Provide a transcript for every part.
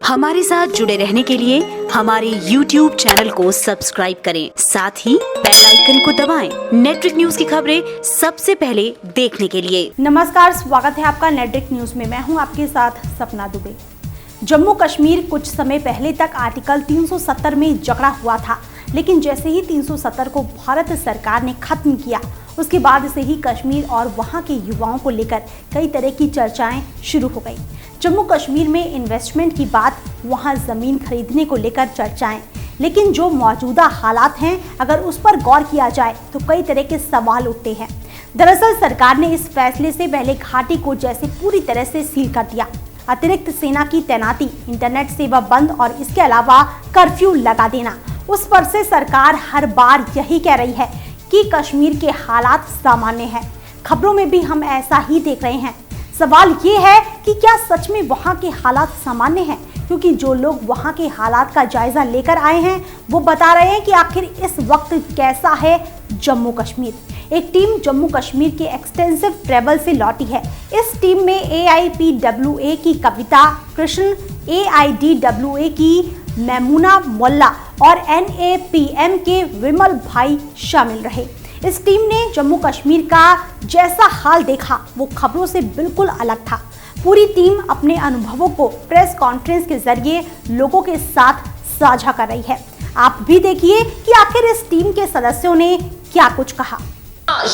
हमारे साथ जुड़े रहने के लिए हमारे YouTube चैनल को सब्सक्राइब करें, साथ ही बेल आइकन को दबाएं। नेटवर्क न्यूज की खबरें सबसे पहले देखने के लिए। नमस्कार, स्वागत है आपका नेटवर्क न्यूज में। मैं हूं आपके साथ सपना दुबे। जम्मू कश्मीर कुछ समय पहले तक आर्टिकल 370 में जकड़ा हुआ था, लेकिन जैसे ही 370 को भारत सरकार ने खत्म किया, उसके बाद से ही कश्मीर और वहां के युवाओं को लेकर कई तरह की चर्चाएं शुरू हो गई। जम्मू कश्मीर में इन्वेस्टमेंट की बात, वहां जमीन खरीदने को लेकर चर्चाएं, लेकिन जो मौजूदा हालात हैं, अगर उस पर गौर किया जाए तो कई तरह के सवाल उठते हैं। दरअसल सरकार ने इस फैसले से पहले घाटी को जैसे पूरी तरह से सील कर दिया। अतिरिक्त सेना की तैनाती, इंटरनेट सेवा बंद और इसके अलावा कर्फ्यू लगा देना। उस पर से सरकार हर बार यही कह रही है कि कश्मीर के हालात सामान्य हैं। खबरों में भी हम ऐसा ही देख रहे हैं। सवाल ये है कि क्या सच में वहाँ के हालात सामान्य हैं? क्योंकि जो लोग वहाँ के हालात का जायजा लेकर आए हैं, वो बता रहे हैं कि आखिर इस वक्त कैसा है जम्मू कश्मीर। एक टीम जम्मू कश्मीर के एक्सटेंसिव ट्रैवल से लौटी है। इस टीम में AIPWA की कविता कृष्ण, AIDWA की मैमुना मोल्ला और NAPM के विमल भाई शामिल रहे। इस टीम ने जम्मू कश्मीर का जैसा हाल देखा, वो खबरों से बिल्कुल अलग था। पूरी टीम अपने अनुभवों को प्रेस कॉन्फ्रेंस के जरिए लोगों के साथ साझा कर रही है। आप भी देखिए कि आखिर इस टीम के सदस्यों ने क्या कुछ कहा।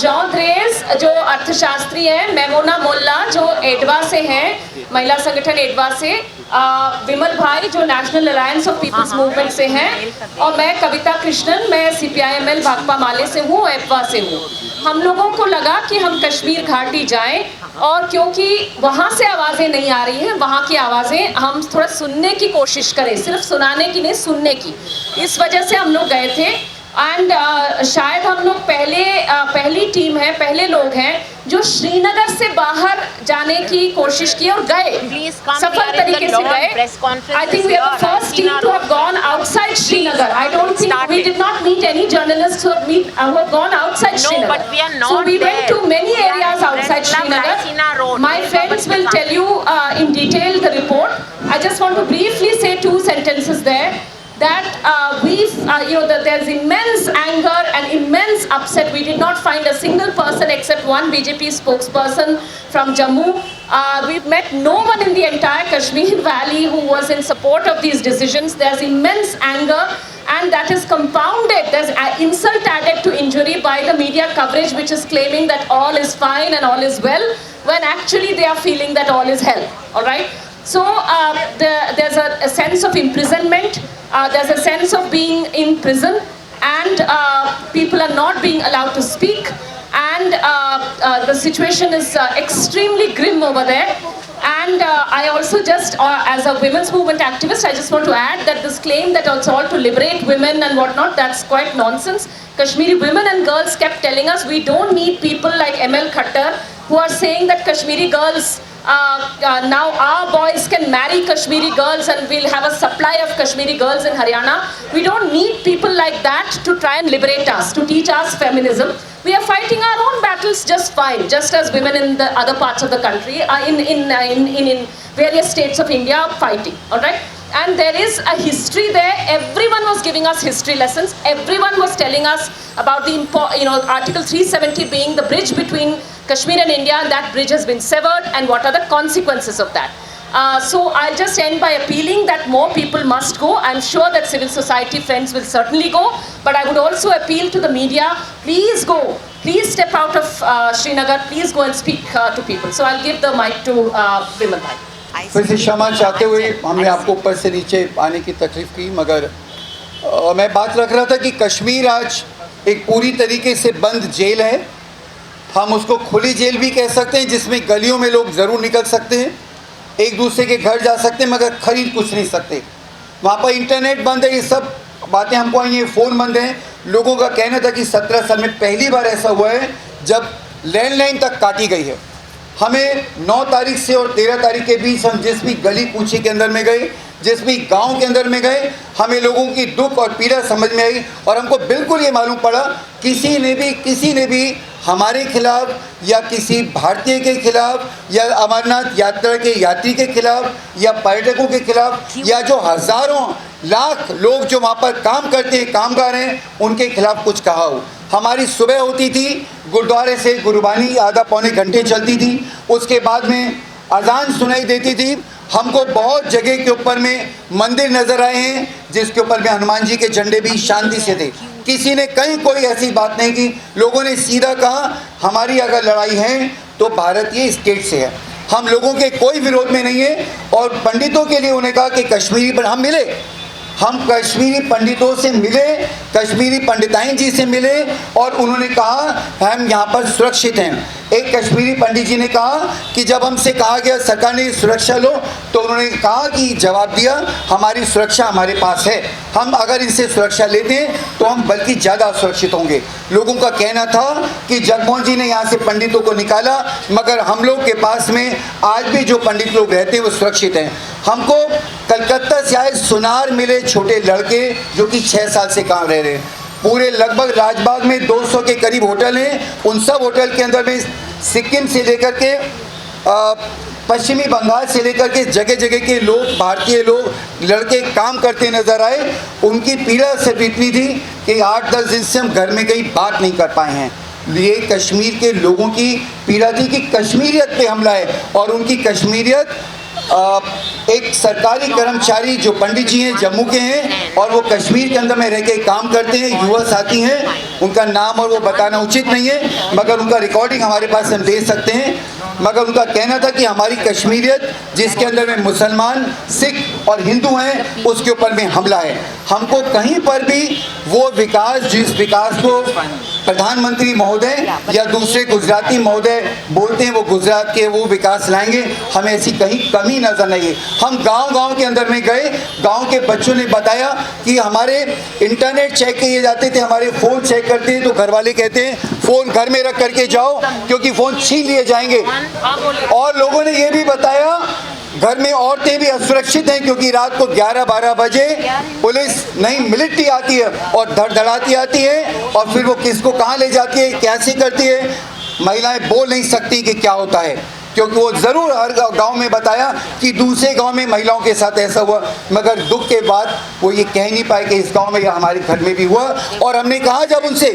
जॉन थ्रेस जो अर्थशास्त्री हैं, मैमोना मोल्ला जो एडवा से हैं, महिला संगठन एडवा से, विमल भाई जो national alliance of people's movement से हैं, और मैं कविता कृष्णन, मैं CPIML भाकपा माले से हूँ, एडवा से हूँ। हम लोगों को लगा कि हम कश्मीर घाटी जाएं, और क्योंकि वहाँ से आवाज़ें नहीं आ रही हैं, वहाँ की आवाज़ें हम थोड़ा सुनने की कोशिश करें, सिर्फ सुनाने की नहीं, सुनने की। इस वजह से हम लोग गए थे। एंड शायद हम लोग पहली टीम है, पहले लोग हैं जो श्रीनगर से बाहर जाने की कोशिश की और गए, सफल तरीके से गए। I think we are the first team to have gone outside Srinagar. I don't think we did not meet any journalists who have gone outside Srinagar. So we went to many areas outside Srinagar. My friends will tell you in detail the report. I just want to briefly say 2 sentences there. That there's immense anger and immense upset. We did not find a single person except one BJP spokesperson from Jammu. We've met no one in the entire Kashmir Valley who was in support of these decisions. There's immense anger, and that is compounded. There's insult added to injury by the media coverage, which is claiming that all is fine and all is well, when actually they are feeling that all is hell. All right. So there's a sense of imprisonment. There's a sense of being in prison, and people are not being allowed to speak, and the situation is extremely grim over there. And I also just, as a women's movement activist, I just want to add that this claim that it's all to liberate women and whatnot, that's quite nonsense. Kashmiri women and girls kept telling us we don't need people like ML Khattar who are saying that Kashmiri girls, now our boys can marry Kashmiri girls and we'll have a supply of Kashmiri girls in Haryana. We don't need people like that to try and liberate us, to teach us feminism. We are fighting our own battles just fine, just as women in the other parts of the country, in various states of India are fighting, all right? And there is a history there. Everyone was giving us history lessons. Everyone was telling us about the Article 370 being the bridge between Kashmir and India, and that bridge has been severed, and what are the consequences of that. So I'll just end by appealing that more people must go. I'm sure that civil society friends will certainly go, but I would also appeal to the media, please go. Please step out of Srinagar. Please go and speak to people. So I'll give the mic to Vimal Bhai. फिर से क्षमा चाहते हुए हमने आपको ऊपर से नीचे आने की तकलीफ की, मगर मैं बात रख रहा था कि कश्मीर आज एक पूरी तरीके से बंद जेल है। हम उसको खुली जेल भी कह सकते हैं, जिसमें गलियों में लोग ज़रूर निकल सकते हैं, एक दूसरे के घर जा सकते हैं, मगर खरीद कुछ नहीं सकते। वहाँ पर इंटरनेट बंद है, ये सब बातें हमको आई हैं, फ़ोन बंद हैं। लोगों का कहना था कि 17 साल में पहली बार ऐसा हुआ है जब लैंडलाइन तक काटी गई है। हमें 9 तारीख से और 13 तारीख के बीच हम जिस भी गली कूचे के अंदर में गए, जिस भी गांव के अंदर में गए, हमें लोगों की दुख और पीड़ा समझ में आई और हमको बिल्कुल ये मालूम पड़ा किसी ने भी हमारे खिलाफ या किसी भारतीय के खिलाफ या अमरनाथ यात्रा के यात्री के खिलाफ या पर्यटकों के खिलाफ या जो हज़ारों लाख लोग जो वहाँ पर काम करते हैं, कामगार हैं, उनके खिलाफ कुछ कहा हो। हमारी सुबह होती थी, गुरुद्वारे से गुरबानी आधा पौने घंटे चलती थी, उसके बाद में अजान सुनाई देती थी। हमको बहुत जगह के ऊपर में मंदिर नज़र आए हैं जिसके ऊपर में हनुमान जी के झंडे भी शांति से थे। किसी ने कहीं कोई ऐसी बात नहीं की। लोगों ने सीधा कहा हमारी अगर लड़ाई है तो भारतीय स्टेट से है, हम लोगों के कोई विरोध में नहीं है। और पंडितों के लिए उन्होंने कहा कि कश्मीरी पर हम मिले, हम कश्मीरी पंडितों से मिले, कश्मीरी पंडिताइन जी से मिले और उन्होंने कहा हम यहाँ पर सुरक्षित हैं। एक कश्मीरी पंडित जी ने कहा कि जब हमसे कहा गया सरकार ने सुरक्षा लो, तो उन्होंने कहा कि जवाब दिया हमारी सुरक्षा हमारे पास है, हम अगर इनसे सुरक्षा लेते हैं तो हम बल्कि ज़्यादा सुरक्षित होंगे। लोगों का कहना था कि जगमोहन जी ने यहाँ से पंडितों को निकाला, मगर हम लोग के पास में आज भी जो पंडित लोग रहते हैं वो सुरक्षित हैं। हमको कलकत्ता से आए सुनार मिले छोटे लड़के जो कि 6 साल से काम रह रहे हैं। पूरे लगभग राजबाग में 200 के करीब होटल हैं, उन सब होटल के अंदर में सिक्किम से लेकर के पश्चिमी बंगाल से लेकर के जगह जगह के लोग, भारतीय लोग, लड़के काम करते नज़र आए। उनकी पीड़ा सिर्फ इतनी थी कि 8-10 दिन से हम घर में कहीं बात नहीं कर पाए हैं। ये कश्मीर के लोगों की पीड़ा थी कि कश्मीरियत पे हमला है और उनकी कश्मीरियत एक सरकारी कर्मचारी जो पंडित जी हैं जम्मू के हैं और वो कश्मीर के अंदर में रह के काम करते हैं, युवा साथी हैं, उनका नाम और वो बताना उचित नहीं है, मगर उनका रिकॉर्डिंग हमारे पास हम दे सकते हैं। मगर उनका कहना था कि हमारी कश्मीरियत जिसके अंदर में मुसलमान, सिख और हिंदू हैं, उसके ऊपर में हमला है। हमको कहीं पर भी वो विकास, जिस विकास को प्रधानमंत्री महोदय या दूसरे गुजराती महोदय बोलते हैं वो गुजरात के वो विकास लाएंगे, हमें ऐसी कहीं कमी नजर नहीं है। हम गांव-गांव के अंदर में गए, गांव के बच्चों ने बताया कि हमारे इंटरनेट चेक किए जाते थे, हमारे फ़ोन चेक करते हैं तो घर वाले कहते हैं फ़ोन घर में रख करके जाओ क्योंकि फ़ोन छीन लिए जाएंगे। और लोगों ने ये भी बताया घर में औरतें भी असुरक्षित हैं क्योंकि रात को 11-12 बजे पुलिस नहीं मिलिट्री आती है और धड़धड़ाती आती है और फिर वो किसको कहाँ ले जाती है, कैसे करती है, महिलाएं बोल नहीं सकती कि क्या होता है, क्योंकि वो ज़रूर हर गांव में बताया कि दूसरे गांव में महिलाओं के साथ ऐसा हुआ, मगर दुख के बाद वो ये कह नहीं पाए कि इस गांव में या हमारे घर में भी हुआ। और हमने कहा जब उनसे,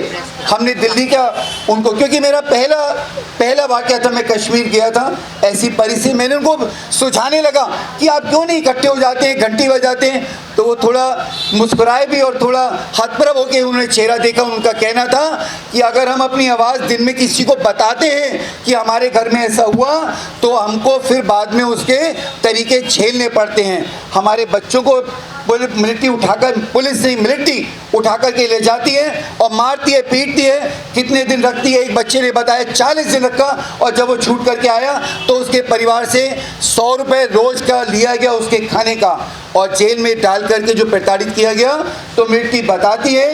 हमने दिल्ली का उनको, क्योंकि मेरा पहला वाक़या था, मैं कश्मीर गया था ऐसी परिस्थिति, मैंने उनको सुझाने लगा कि आप क्यों नहीं इकट्ठे हो जाते हैं, घंटी बजाते हैं, तो वो थोड़ा मुस्कुराए भी और थोड़ा हतप्रभ होकर उन्होंने चेहरा देखा। उनका कहना था कि अगर हम अपनी आवाज़ दिन में किसी को बताते हैं कि हमारे घर में ऐसा हुआ तो हमको फिर बाद में उसके तरीके झेलने पड़ते हैं। हमारे बच्चों को मिलिट्री उठाकर, पुलिस से मिलिट्री उठा कर के ले जाती है और मारती है, पीटती है, कितने दिन रखती है। एक बच्चे ने बताया 40 दिन रखा और जब वो छूट करके आया तो उसके परिवार से 100 रुपये रोज़ का लिया गया उसके खाने का और जेल में डाल करके जो प्रताड़ित किया गया। तो मिलिट्री बताती है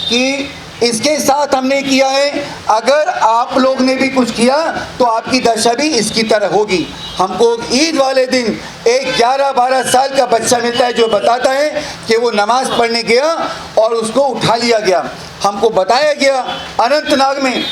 कि इसके साथ हमने किया है, अगर आप लोग ने भी कुछ किया तो आपकी दशा भी इसकी तरह होगी। हमको ईद वाले दिन एक 11-12 साल का बच्चा मिलता है जो बताता है कि वो नमाज पढ़ने गया और उसको उठा लिया गया। हमको बताया गया अनंतनाग में,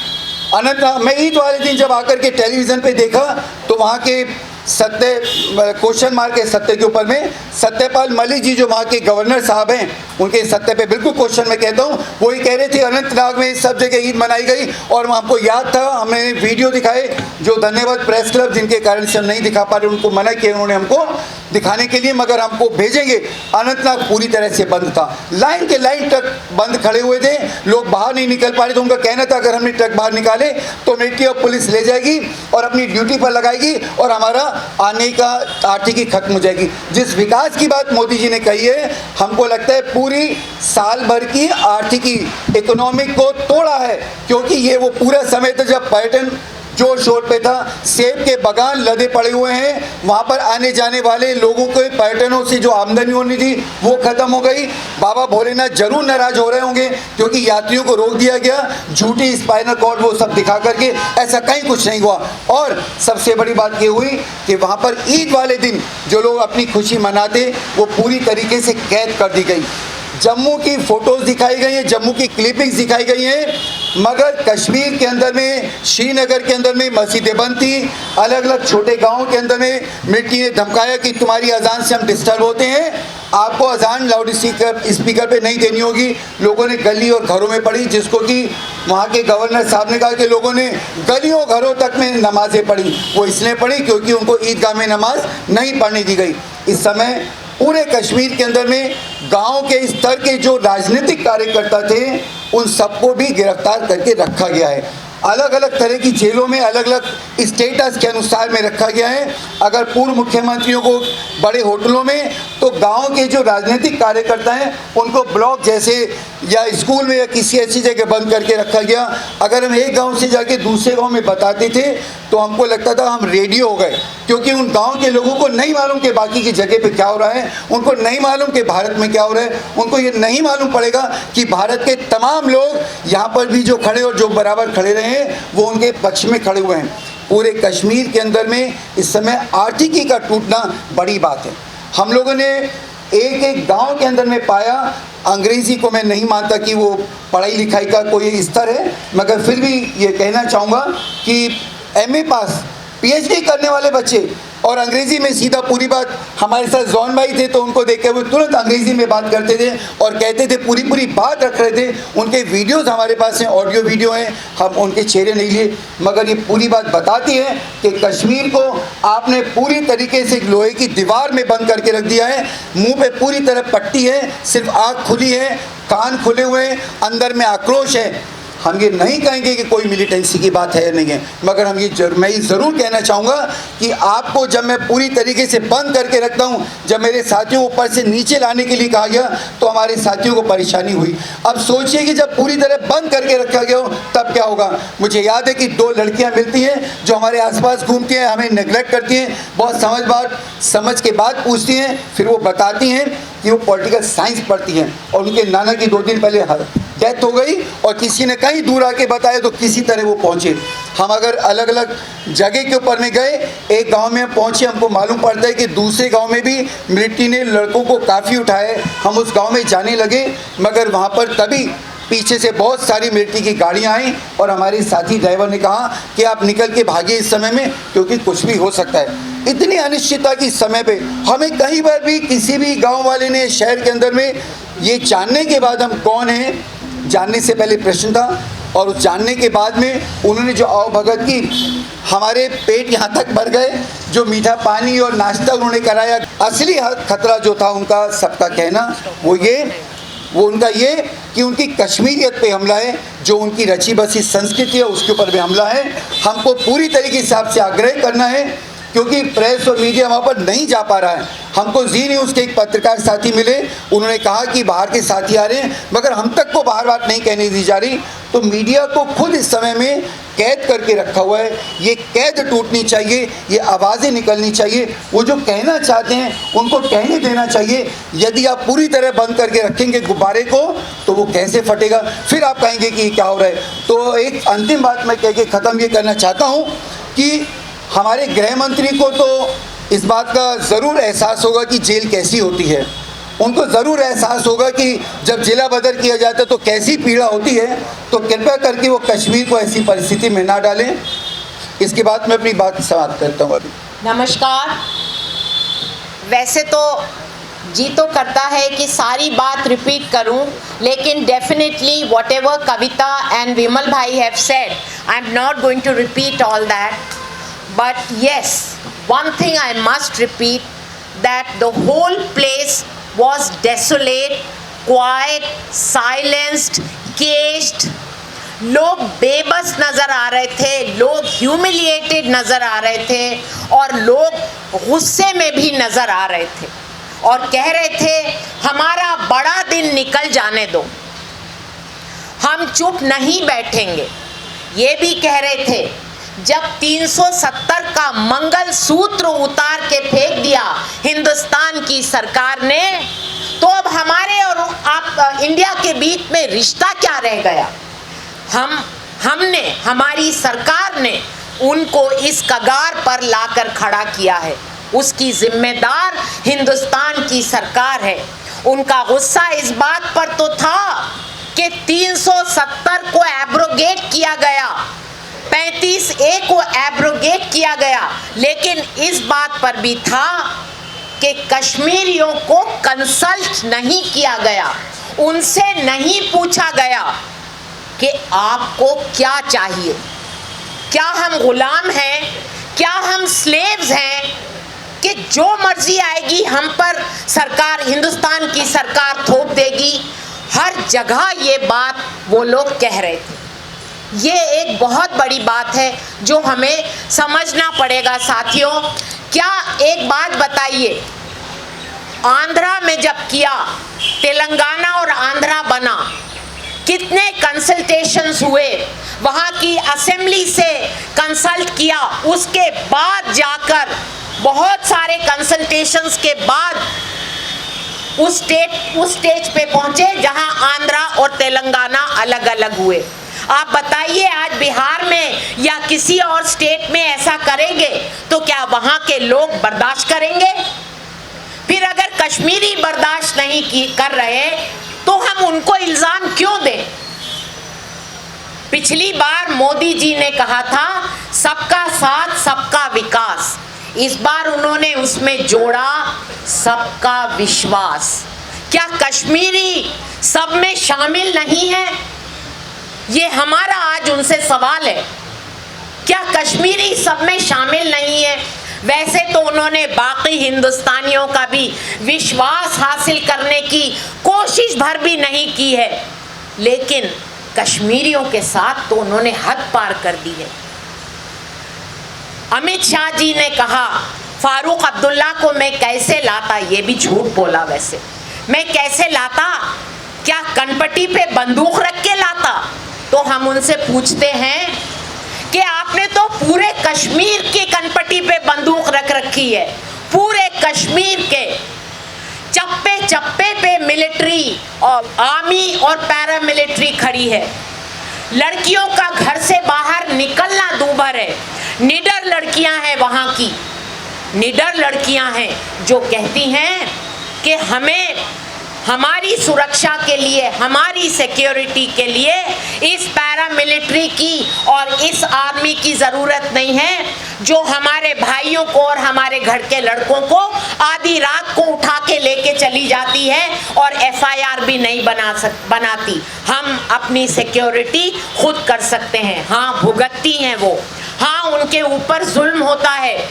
मैं ईद वाले दिन जब आकर के टेलीविज़न पे देखा तो वहाँ के क्वेश्चन मार्क के सत्य के ऊपर में सत्यपाल मलिक जी जो वहाँ के गवर्नर साहब हैं, उनके सत्य पे बिल्कुल क्वेश्चन मैं कहता हूँ, वो ही कह रहे थे अनंतनाग में सब जगह ईद मनाई गई। और हमको याद था, हमने वीडियो दिखाए जो धन्यवाद प्रेस क्लब जिनके कारण से हम नहीं दिखा पा रहे, उनको मना किया उन्होंने हमको दिखाने के लिए, मगर हमको भेजेंगे। अनंतनाग पूरी तरह से बंद था, लाइन के लाइन ट्रक बंद खड़े हुए थे, लोग बाहर नहीं निकल पा रहे थे। उनका कहना था अगर हमने ट्रक बाहर निकाले तो मिलिट्री और पुलिस ले जाएगी और अपनी ड्यूटी पर लगाएगी और हमारा आने का आर्थिकी खत्म हो जाएगी। जिस विकास की बात मोदी जी ने कही है, हमको लगता है पूरी साल भर की आर्थिकी इकोनॉमिक को तोड़ा है, क्योंकि ये वो पूरा समय था जब पर्यटन जोर शोर पे था। सेब के बागान लदे पड़े हुए हैं, वहाँ पर आने जाने वाले लोगों के पर्यटनों से जो आमदनी होनी थी वो खत्म हो गई। बाबा भोलेनाथ जरूर नाराज हो रहे होंगे क्योंकि यात्रियों को रोक दिया गया, झूठी स्पाइनल कॉर्ड वो सब दिखा करके, ऐसा कहीं कुछ नहीं हुआ। और सबसे बड़ी बात ये हुई कि वहाँ पर ईद वाले दिन जो लोग अपनी खुशी मनाते वो पूरी तरीके से कैद कर दी गई। जम्मू की फोटोज दिखाई गई हैं, जम्मू की क्लिपिंग्स दिखाई गई हैं, मगर कश्मीर के अंदर में, श्रीनगर के अंदर में मस्जिदें बंद थी। अलग अलग छोटे गांवों के अंदर में मिर्ची ने धमकाया कि तुम्हारी अजान से हम डिस्टर्ब होते हैं, आपको अजान लाउड स्पीकर पे नहीं देनी होगी। लोगों ने गली और घरों में पढ़ी, जिसको कि वहाँ के गवर्नर साहब ने कहा कि लोगों ने गलियों घरों तक में नमाजें पढ़ी। वो इसलिए पढ़ी क्योंकि उनको ईदगाह में नमाज नहीं पढ़ने दी गई। इस समय पूरे कश्मीर के अंदर में गांव के स्तर के जो राजनीतिक कार्यकर्ता थे उन सबको भी गिरफ्तार करके रखा गया है। अलग अलग तरह की जेलों में अलग अलग स्टेटस के अनुसार में रखा गया है। अगर पूर्व मुख्यमंत्रियों को बड़े होटलों में, तो गांव के जो राजनीतिक कार्यकर्ता हैं उनको ब्लॉक जैसे या स्कूल में या किसी ऐसी जगह बंद करके रखा गया। अगर हम एक गांव से जाके दूसरे गांव में बताते थे तो हमको लगता था हम रेडियो हो गए, क्योंकि उन गांव के लोगों को नहीं मालूम कि बाकी की जगह पे क्या हो रहा है, उनको नहीं मालूम कि भारत में क्या हो रहा है, उनको ये नहीं मालूम पड़ेगा कि भारत के तमाम लोग यहाँ पर भी जो खड़े और जो बराबर खड़े रहे हैं वो उनके पक्ष में खड़े हुए हैं। पूरे कश्मीर के अंदर में इस समय आर्थिकी का टूटना बड़ी बात है। हम लोगों ने एक एक गांव के अंदर में पाया, अंग्रेज़ी को मैं नहीं मानता कि वो पढ़ाई लिखाई का कोई स्तर है, मगर फिर भी ये कहना चाहूँगा कि एमए पास पीएचडी करने वाले बच्चे और अंग्रेज़ी में सीधा पूरी बात, हमारे साथ जॉन भाई थे तो उनको देख के वो तुरंत अंग्रेज़ी में बात करते थे और कहते थे, पूरी बात रख रहे थे। उनके वीडियोस हमारे पास हैं, ऑडियो वीडियो हैं, हम उनके चेहरे नहीं लिए, मगर ये पूरी बात बताती है कि कश्मीर को आपने पूरी तरीके से लोहे की दीवार में बंद करके रख दिया है। मुँह पे पूरी तरह पट्टी है, सिर्फ आँख खुली है, कान खुले हुए हैं, अंदर में आक्रोश है। हम ये नहीं कहेंगे कि कोई मिलिटेंसी की बात है या नहीं है, मगर हम मैं ये ज़रूर कहना चाहूँगा कि आपको जब मैं पूरी तरीके से बंद करके रखता हूँ, जब मेरे साथियों को ऊपर से नीचे लाने के लिए कहा गया तो हमारे साथियों को परेशानी हुई। अब सोचिए कि जब पूरी तरह बंद करके रखा गया हो तब क्या होगा। मुझे याद है कि 2 लड़कियाँ मिलती हैं जो हमारे आसपास घूमती हैं, हमें नेगलेक्ट करती हैं, बहुत समझ के बाद पूछती हैं, फिर वो बताती हैं कि वो पॉलिटिकल साइंस पढ़ती हैं और उनके नाना की 2 दिन पहले डेथ हो गई और किसी ने कहीं दूर आके बताया तो किसी तरह वो पहुँचे। हम अगर अलग अलग जगह के ऊपर में गए, एक गांव में पहुँचे, हमको मालूम पड़ता है कि दूसरे गांव में भी मिलिट्री ने लड़कों को काफ़ी उठाए। हम उस गांव में जाने लगे, मगर वहाँ पर तभी पीछे से बहुत सारी मिलिट्री की गाड़ियाँ आई और हमारे साथी ड्राइवर ने कहा कि आप निकल के भागिए इस समय में, क्योंकि कुछ भी हो सकता है। इतनी अनिश्चितता की समय पे हमें कहीं पर भी किसी भी गांव वाले ने शहर के अंदर में ये जानने के बाद हम कौन हैं, जानने से पहले प्रश्न था, और उस जानने के बाद में उन्होंने जो आवभगत की, हमारे पेट यहाँ तक भर गए, जो मीठा पानी और नाश्ता उन्होंने कराया। असली खतरा जो था उनका, सबका कहना वो उनका ये कि उनकी कश्मीरियत पे हमला है, जो उनकी रची बसी संस्कृति है उसके ऊपर भी हमला है। हमको पूरी तरीके से आपसे आग्रह करना है, क्योंकि प्रेस और मीडिया वहाँ पर नहीं जा पा रहा है। हमको जी न्यूज़ के एक पत्रकार साथी मिले, उन्होंने कहा कि बाहर के साथी आ रहे हैं, मगर हम तक को बाहर बात नहीं कहने दी जा रही। तो मीडिया को खुद इस समय में कैद करके रखा हुआ है। ये कैद टूटनी चाहिए, ये आवाज़ें निकलनी चाहिए, वो जो कहना चाहते हैं उनको कहने देना चाहिए। यदि आप पूरी तरह बंद करके रखेंगे गुब्बारे को तो वो कैसे फटेगा, फिर आप कहेंगे कि क्या हो रहा है। तो एक अंतिम बात मैं कह के ख़त्म ये करना चाहता हूँ कि हमारे गृह मंत्री को तो इस बात का ज़रूर एहसास होगा कि जेल कैसी होती है। उनको ज़रूर एहसास होगा कि जब जिला बदर किया जाता है तो कैसी पीड़ा होती है। तो कृपया करके वो कश्मीर को ऐसी परिस्थिति में ना डालें। इसके बाद मैं अपनी बात समाप्त करता हूँ अभी। नमस्कार। वैसे तो जी तो करता है कि सारी बात रिपीट करूं, लेकिन definitely whatever Kavita and Vimal भाई have said, I am not going to repeat all that. But yes, one thing I must repeat, that the whole place was desolate, quiet, silenced, caged. लोग बेबस नज़र आ रहे थे, लोग humiliated नज़र आ रहे थे और लोग गुस्से में भी नज़र आ रहे थे और कह रहे थे हमारा बड़ा दिन निकल जाने दो, हम चुप नहीं बैठेंगे। ये भी कह रहे थे जब 370 का मंगल सूत्र उतार के फेंक दिया हिंदुस्तान की सरकार ने, तो अब हमारे और आप इंडिया के बीच में रिश्ता क्या रह गया? हमने, हमारी सरकार ने उनको इस कगार पर लाकर खड़ा किया है। उसकी जिम्मेदार हिंदुस्तान की सरकार है। उनका गुस्सा इस बात पर तो था कि 370 को एब्रोगेट किया गया, 35A को एब्रोगेट किया गया, लेकिन इस बात पर भी था कि कश्मीरियों को कंसल्ट नहीं किया गया, उनसे नहीं पूछा गया कि आपको क्या चाहिए, क्या हम गुलाम हैं, क्या हम स्लेव्स हैं कि जो मर्जी आएगी हम पर सरकार, हिंदुस्तान की सरकार थोप देगी। हर जगह ये बात वो लोग कह रहे थे। ये एक बहुत बड़ी बात है जो हमें समझना पड़ेगा साथियों। क्या एक बात बताइए, आंध्रा में जब किया, तेलंगाना और आंध्रा बना, कितने कंसल्टेशंस हुए, वहाँ की असेंबली से कंसल्ट किया, उसके बाद जाकर बहुत सारे कंसल्टेशंस के बाद उस स्टेज पे पहुंचे जहां आंध्रा और तेलंगाना अलग अलग हुए। आप बताइए आज बिहार में या किसी और स्टेट में ऐसा करेंगे तो क्या वहां के लोग बर्दाश्त करेंगे? फिर अगर कश्मीरी बर्दाश्त नहीं कर रहे तो हम उनको इल्जाम क्यों दें? पिछली बार मोदी जी ने कहा था सबका साथ सबका विकास, इस बार उन्होंने उसमें जोड़ा सबका विश्वास। क्या कश्मीरी सब में शामिल नहीं है? ये हमारा आज उनसे सवाल है। क्या कश्मीरी सब में शामिल नहीं है? वैसे तो उन्होंने बाकी हिंदुस्तानियों का भी विश्वास हासिल करने की कोशिश भर भी नहीं की है, लेकिन कश्मीरियों के साथ तो उन्होंने हद पार कर दी है। अमित शाह जी ने कहा फारूक अब्दुल्ला को मैं कैसे लाता, ये भी झूठ बोला। वैसे मैं कैसे लाता? क्या कनपट्टी पे बंदूक रख के लाता? तो हम उनसे पूछते हैं कि आपने तो पूरे कश्मीर की कनपट्टी पे बंदूक रख रखी है। पूरे कश्मीर के चप्पे चप्पे पे मिलिट्री और आर्मी और पैरामिलिट्री खड़ी है। लड़कियों का घर से बाहर निकलना दूभर है। निडर लड़कियां हैं वहां की, निडर लड़कियां हैं जो कहती हैं कि हमें हमारी सुरक्षा के लिए, हमारी सिक्योरिटी के लिए इस पैरामिलिट्री की और इस आर्मी की ज़रूरत नहीं है, जो हमारे भाइयों को और हमारे घर के लड़कों को आधी रात को उठा के लेके चली जाती है और FIR भी नहीं बनाती। हम अपनी सिक्योरिटी खुद कर सकते हैं। हाँ, भुगतती हैं वो, हाँ उनके ऊपर जुल्म होता है,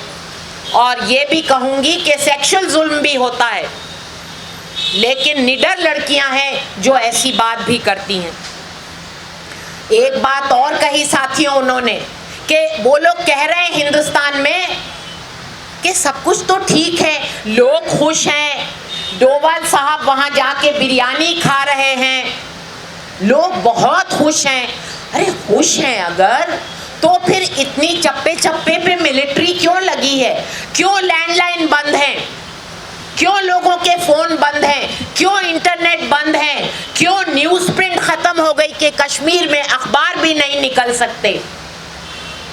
और ये भी कहूँगी कि सेक्सुअल जुल्म भी होता है, लेकिन निडर लड़कियां हैं जो ऐसी बात भी करती हैं। एक बात और कही साथियों उन्होंने कि वो लोग कह रहे हैं हिंदुस्तान में कि सब कुछ तो ठीक है, लोग खुश हैं, डोभाल साहब वहां जाके बिरयानी खा रहे हैं, लोग बहुत खुश हैं। अरे खुश हैं अगर, तो फिर इतनी चप्पे चप्पे पे मिलिट्री क्यों लगी है? क्यों लैंडलाइन बंद है? क्यों लोगों के फोन बंद हैं? क्यों इंटरनेट बंद है? क्यों न्यूज़ प्रिंट खत्म हो गई कि कश्मीर में अखबार भी नहीं निकल सकते?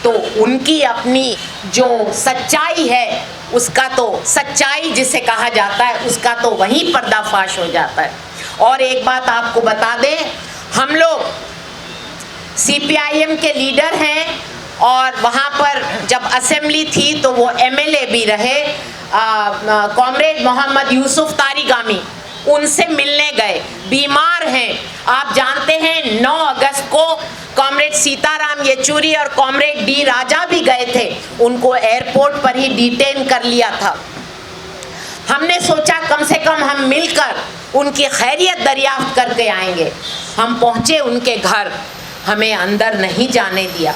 तो उनकी अपनी जो सच्चाई है, उसका तो सच्चाई जिसे कहा जाता है उसका तो वहीं पर्दाफाश हो जाता है। और एक बात आपको बता दें, हम लोग CPIM के लीडर हैं और वहाँ पर जब असेंबली थी तो वो MLA भी रहे, कॉमरेड मोहम्मद यूसुफ तारिगामी, उनसे मिलने गए। बीमार हैं, आप जानते हैं 9 अगस्त को कॉमरेड सीताराम येचुरी और कॉमरेड D राजा भी गए थे, उनको एयरपोर्ट पर ही डिटेन कर लिया था। हमने सोचा कम से कम हम मिलकर उनकी खैरियत दरियाफ्त करके आएंगे। हम पहुँचे उनके घर, हमें अंदर नहीं जाने दिया,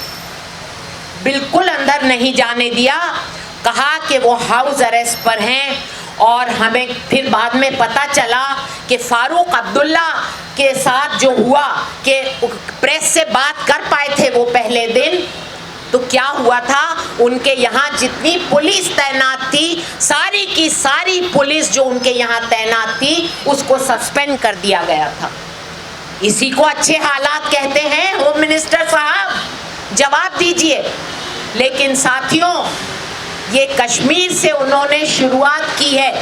बिल्कुल अंदर नहीं जाने दिया। कहा कि वो हाउस अरेस्ट पर हैं, और हमें फिर बाद में पता चला कि फारूक अब्दुल्ला के साथ जो हुआ कि प्रेस से बात कर पाए थे वो पहले दिन, तो क्या हुआ था, उनके यहाँ जितनी पुलिस तैनात थी, सारी की सारी पुलिस जो उनके यहाँ तैनात थी उसको सस्पेंड कर दिया गया था। इसी को अच्छे हालात कहते हैं होम मिनिस्टर साहब, जवाब दीजिए। लेकिन साथियों, ये कश्मीर से उन्होंने शुरुआत की है,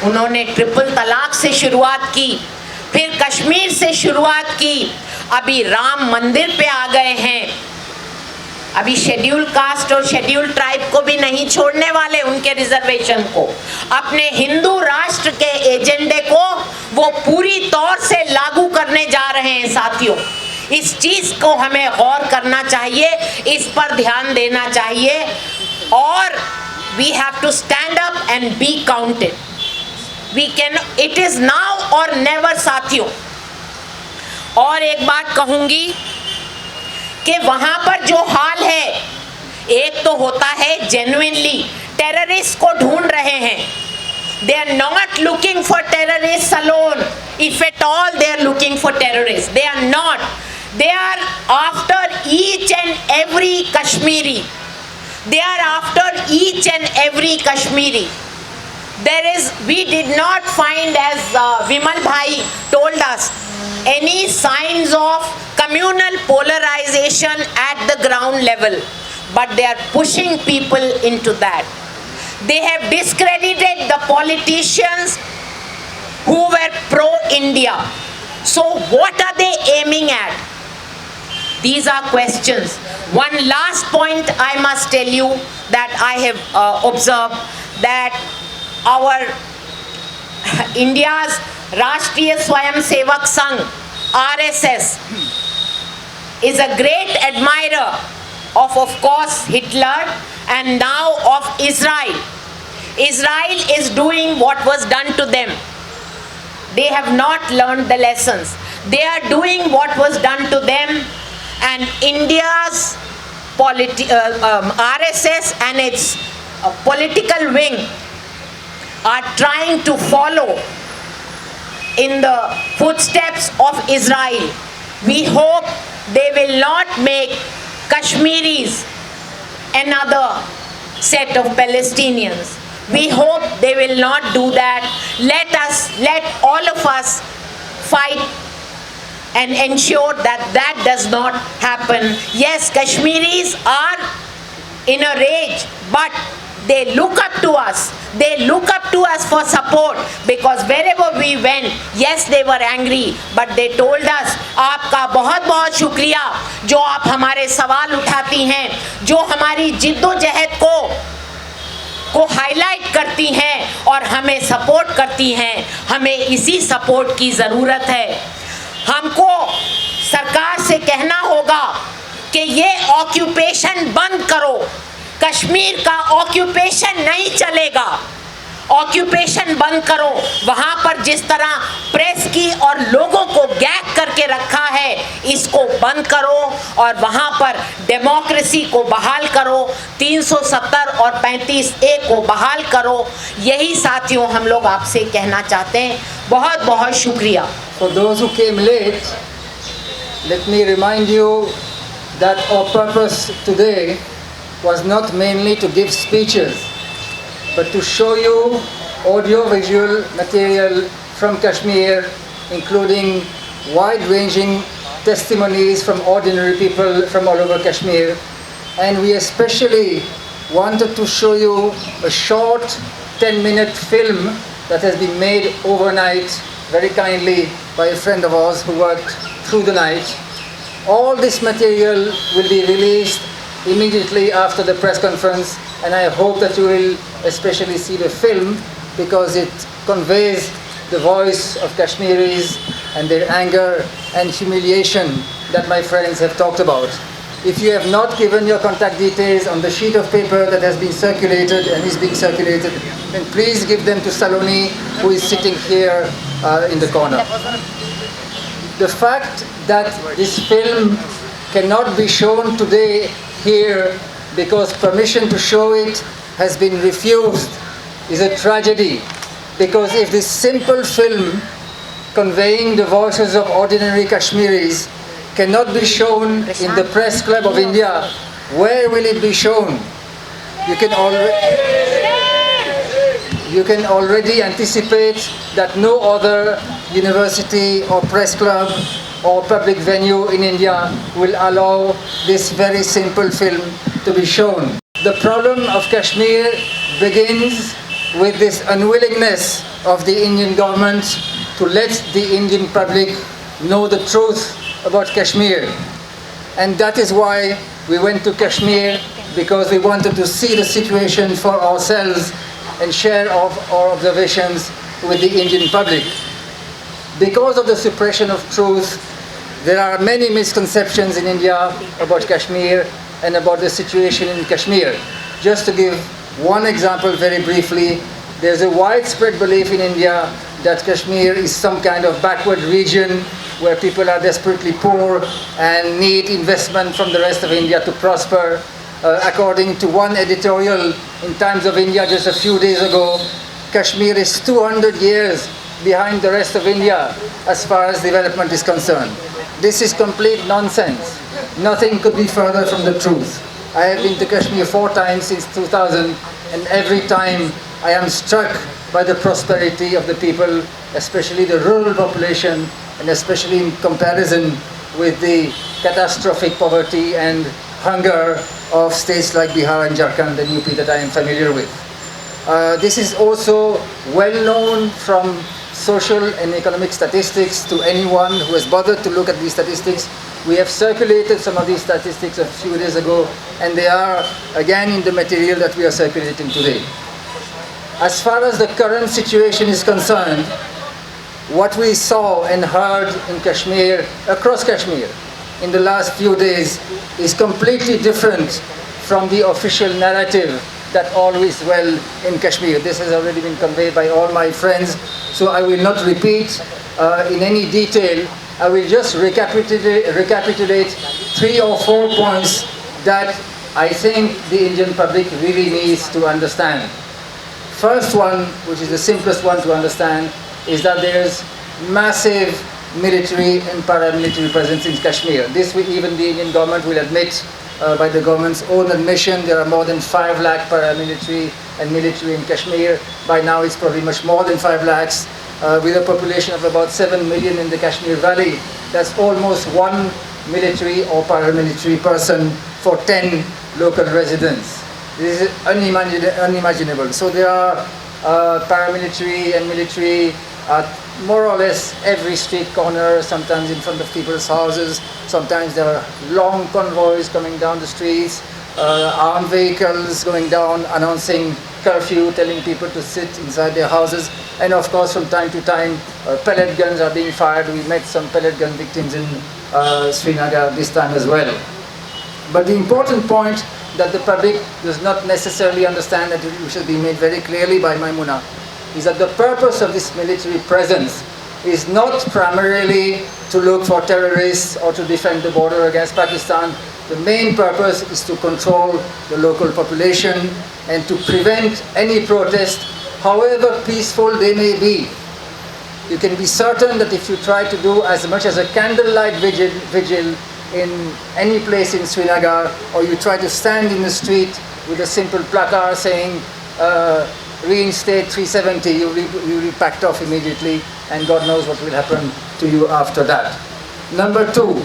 उन्होंने ट्रिपल तलाक से शुरुआत की, फिर कश्मीर से शुरुआत की, अभी राम मंदिर पे आ गए हैं, अभी शेड्यूल कास्ट और शेड्यूल ट्राइब को भी नहीं छोड़ने वाले, उनके रिजर्वेशन को, अपने हिंदू राष्ट्र के एजेंडे को वो पूरी तौर से लागू करने जा रहे हैं। साथियों, इस चीज को हमें गौर करना चाहिए, इस पर ध्यान देना चाहिए और we have to stand up and be counted. We can, it is now or never साथियों। और एक बात कहूंगी कि वहां पर जो हाल है, एक तो होता है जेन्युइनली टेररिस्ट को ढूंढ रहे हैं, they are not looking for terrorists alone, if at all they are looking for terrorists, they are not, they are after each and every Kashmiri, they are after each and every Kashmiri. We did not find, as Vimal Bhai told us, any signs of communal polarization at the ground level, but they are pushing people into that. They have discredited the politicians who were pro-India. So what are they aiming at? These are questions. One last point I must tell you that I have observed, that our India's Rashtriya Swayam Sevak Sangh, RSS, is a great admirer of course Hitler and now of Israel. Israel is doing what was done to them. They have not learned the lessons. They are doing what was done to them, and India's RSS and its political wing are trying to follow in the footsteps of Israel. We hope they will not make Kashmiris another set of Palestinians. We hope they will not do that. Let all of us fight and ensure that that does not happen. Yes, Kashmiris are in a rage, but they look up to us. They look up to us for support, because wherever we went, yes, they were angry, but they told us, आपका बहुत बहुत शुक्रिया जो आप हमारे सवाल उठाती हैं, जो हमारी जिद्दोजहद को हाईलाइट करती हैं और हमें सपोर्ट करती हैं। हमें इसी सपोर्ट की ज़रूरत है। हमको सरकार से कहना होगा कि ये ऑक्यूपेशन बंद करो। कश्मीर का ऑक्यूपेशन नहीं चलेगा। ऑक्यूपेशन बंद करो। वहाँ पर जिस तरह प्रेस की और लोगों को गैग करके रखा है, इसको बंद करो और वहाँ पर डेमोक्रेसी को बहाल करो। 370 और 35A को बहाल करो। यही साथियों हम लोग आपसे कहना चाहते हैं। बहुत बहुत शुक्रिया। For those who came late, let me remind you that our purpose today was not mainly to give speeches, but to show you audio-visual material from Kashmir, including wide-ranging testimonies from ordinary people from all over Kashmir. And we especially wanted to show you a short 10-minute film that has been made overnight, very kindly by a friend of ours who worked through the night. All this material will be released immediately after the press conference, and I hope that you will especially see the film, because it conveys the voice of Kashmiris and their anger and humiliation that my friends have talked about. If you have not given your contact details on the sheet of paper that has been circulated and is being circulated, then please give them to Saloni, who is sitting here in the corner. The fact that this film cannot be shown today here because permission to show it has been refused is a tragedy, because if this simple film conveying the voices of ordinary Kashmiris cannot be shown in the Press Club of India, Where will it be shown? You can already anticipate that no other university or press club or public venue in India will allow this very simple film to be shown. The problem of Kashmir begins with this unwillingness of the Indian government to let the Indian public know the truth about Kashmir. And that is why we went to Kashmir, because we wanted to see the situation for ourselves and share our observations with the Indian public. Because of the suppression of truth, there are many misconceptions in India about Kashmir and about the situation in Kashmir. Just to give one example very briefly, there's a widespread belief in India that Kashmir is some kind of backward region where people are desperately poor and need investment from the rest of India to prosper. According to one editorial in Times of India just a few days ago, Kashmir is 200 years behind the rest of India as far as development is concerned. This is complete nonsense. Nothing could be further from the truth. I have been to Kashmir 4 times since 2000, and every time I am struck by the prosperity of the people, especially the rural population, and especially in comparison with the catastrophic poverty and hunger of states like Bihar and Jharkhand and UP that I am familiar with. This is also well known from social and economic statistics to anyone who has bothered to look at these statistics. We have circulated some of these statistics a few days ago, and they are again in the material that we are circulating today. As far as the current situation is concerned, what we saw and heard in Kashmir, across Kashmir, in the last few days is completely different from the official narrative that all is well in Kashmir. This has already been conveyed by all my friends, so I will not repeat in any detail. I will just recapitulate 3 or 4 points that I think the Indian public really needs to understand. First one, which is the simplest one to understand, is that there is massive military and paramilitary presence in Kashmir. This even the Indian government will admit. By the government's own admission, there are more than 5 lakh paramilitary and military in Kashmir. By now it's probably much more than 5 lakhs. With a population of about 7 million in the Kashmir Valley, that's almost 1 military or paramilitary person for 10 local residents. This is unimaginable. So there are paramilitary and military more or less every street corner, sometimes in front of people's houses. Sometimes there are long convoys coming down the streets, armed vehicles going down, announcing curfew, telling people to sit inside their houses. And of course, from time to time, pellet guns are being fired. We met some pellet gun victims in Srinagar this time as well. But the important point that the public does not necessarily understand, that it should be made very clearly by Maimuna, is that the purpose of this military presence is not primarily to look for terrorists or to defend the border against Pakistan. The main purpose is to control the local population and to prevent any protest, however peaceful they may be. You can be certain that if you try to do as much as a candlelight vigil in any place in Srinagar, or you try to stand in the street with a simple placard saying, reinstate 370, you'll be packed off immediately, and God knows what will happen to you after that. Number 2,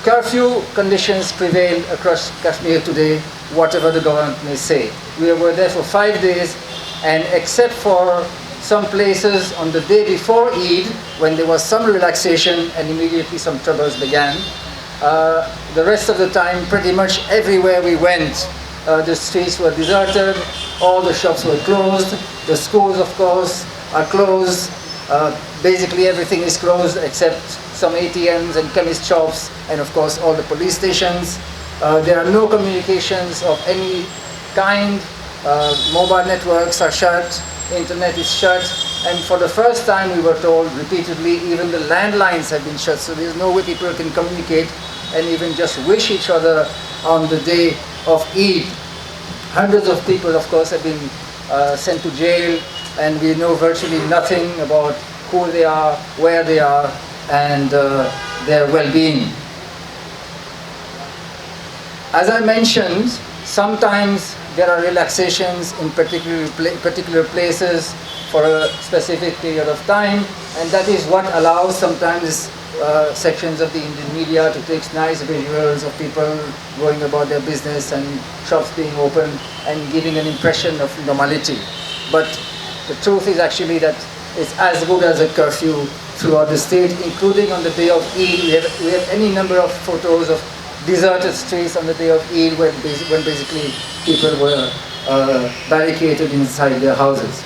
curfew conditions prevail across Kashmir today, whatever the government may say. We were there for 5 days, and except for some places on the day before Eid, when there was some relaxation and immediately some troubles began, the rest of the time, pretty much everywhere we went, the streets were deserted, all the shops were closed, the schools, of course, are closed. Basically everything is closed except some ATMs and chemist shops, and of course all the police stations. There are no communications of any kind. Mobile networks are shut, internet is shut, and for the first time we were told repeatedly, even the landlines have been shut, so there's no way people can communicate and even just wish each other on the day of Eid. Hundreds of people, of course, have been sent to jail, and we know virtually nothing about who they are, where they are, and their well-being. As I mentioned, sometimes there are relaxations in particular places for a specific period of time, and that is what allows sometimes sections of the Indian media to take nice visuals of people going about their business and shops being open and giving an impression of normality. But the truth is actually that it's as good as a curfew throughout the state, including on the day of Eid. We have any number of photos of deserted streets on the day of Eid when basically people were barricaded inside their houses.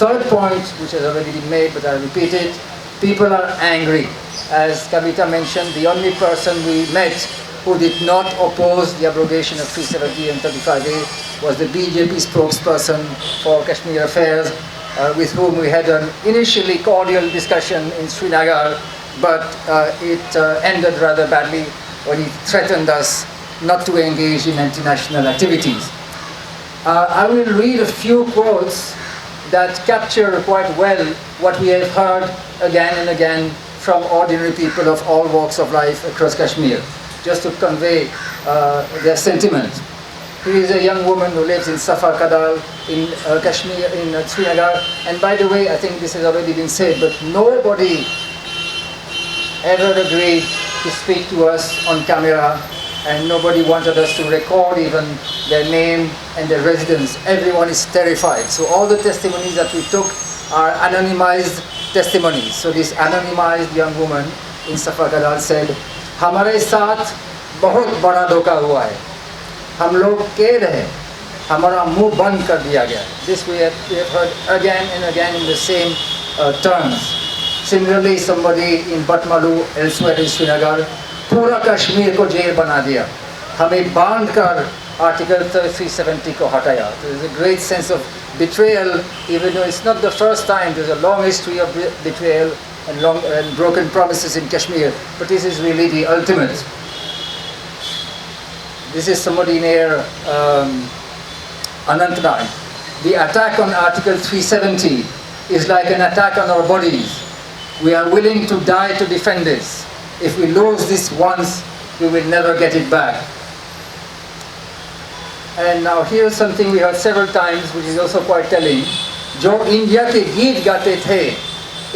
Third point, which has already been made, but I'll repeat it, people are angry. As Kavita mentioned, the only person we met who did not oppose the abrogation of 370 and 35A was the BJP spokesperson for Kashmir Affairs, with whom we had an initially cordial discussion in Srinagar, but it ended rather badly when he threatened us not to engage in anti-national activities. I will read a few quotes that capture quite well what we have heard again and again from ordinary people of all walks of life across Kashmir, just to convey their sentiment. Here is a young woman who lives in Safar Kadal in Kashmir, in Srinagar, and by the way, I think this has already been said, but nobody ever agreed to speak to us on camera, and nobody wanted us to record even their name and their residence. Everyone is terrified. So all the testimonies that we took are anonymized testimonies. So this anonymized young woman in Safar Kadal said, "हमारे साथ बहुत बड़ा धोखा हुआ है. हम लोग कैद हैं. हमारा मुंह बंद कर दिया गया." This we have heard again and again in the same terms. Similarly, somebody in Batmalu, elsewhere in Srinagar, पूरा कश्मीर को जेल बना दिया. हमें बांध कर Article 370 को हटाया. There is a great sense of betrayal, even though it's not the first time. There's a long history of betrayal and broken promises in Kashmir, but this is really the ultimate. This is somebody near Anantnag. The attack on Article 370 is like an attack on our bodies. We are willing to die to defend this. If we lose this once, we will never get it back. And now here's something we heard several times, which is also quite telling. जो India के गीत गाते थे,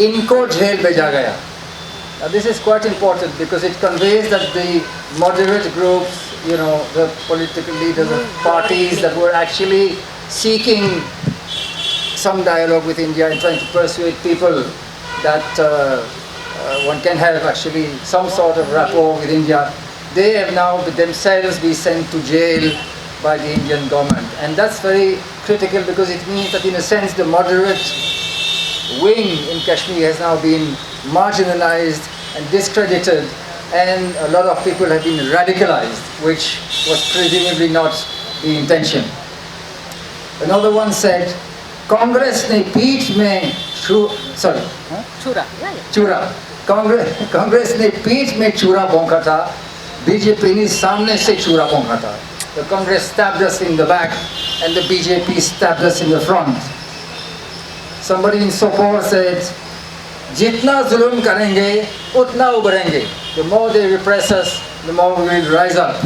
इनको jail भेजा गया. Now this is quite important because it conveys that the moderate groups, the political leaders of parties that were actually seeking some dialogue with India and trying to persuade people that one can have actually some sort of rapport with India, they have now themselves been sent to jail by the Indian government. And that's very critical because it means that in a sense the moderate wing in Kashmir has now been marginalized and discredited, and a lot of people have been radicalized, which was presumably not the intention. Another one said, Congress ne peech mein चूरा कांग्रेस ने पीठ में चूरा भोंका था, BJP ने सामने से चूरा भोंका था. The Congress stabbed us in the back and the BJP stabbed us in the front. Somebody in Sopore said, जितना जुल्म करेंगे उतना उभरेंगे. The more they repress us, the more we will rise up.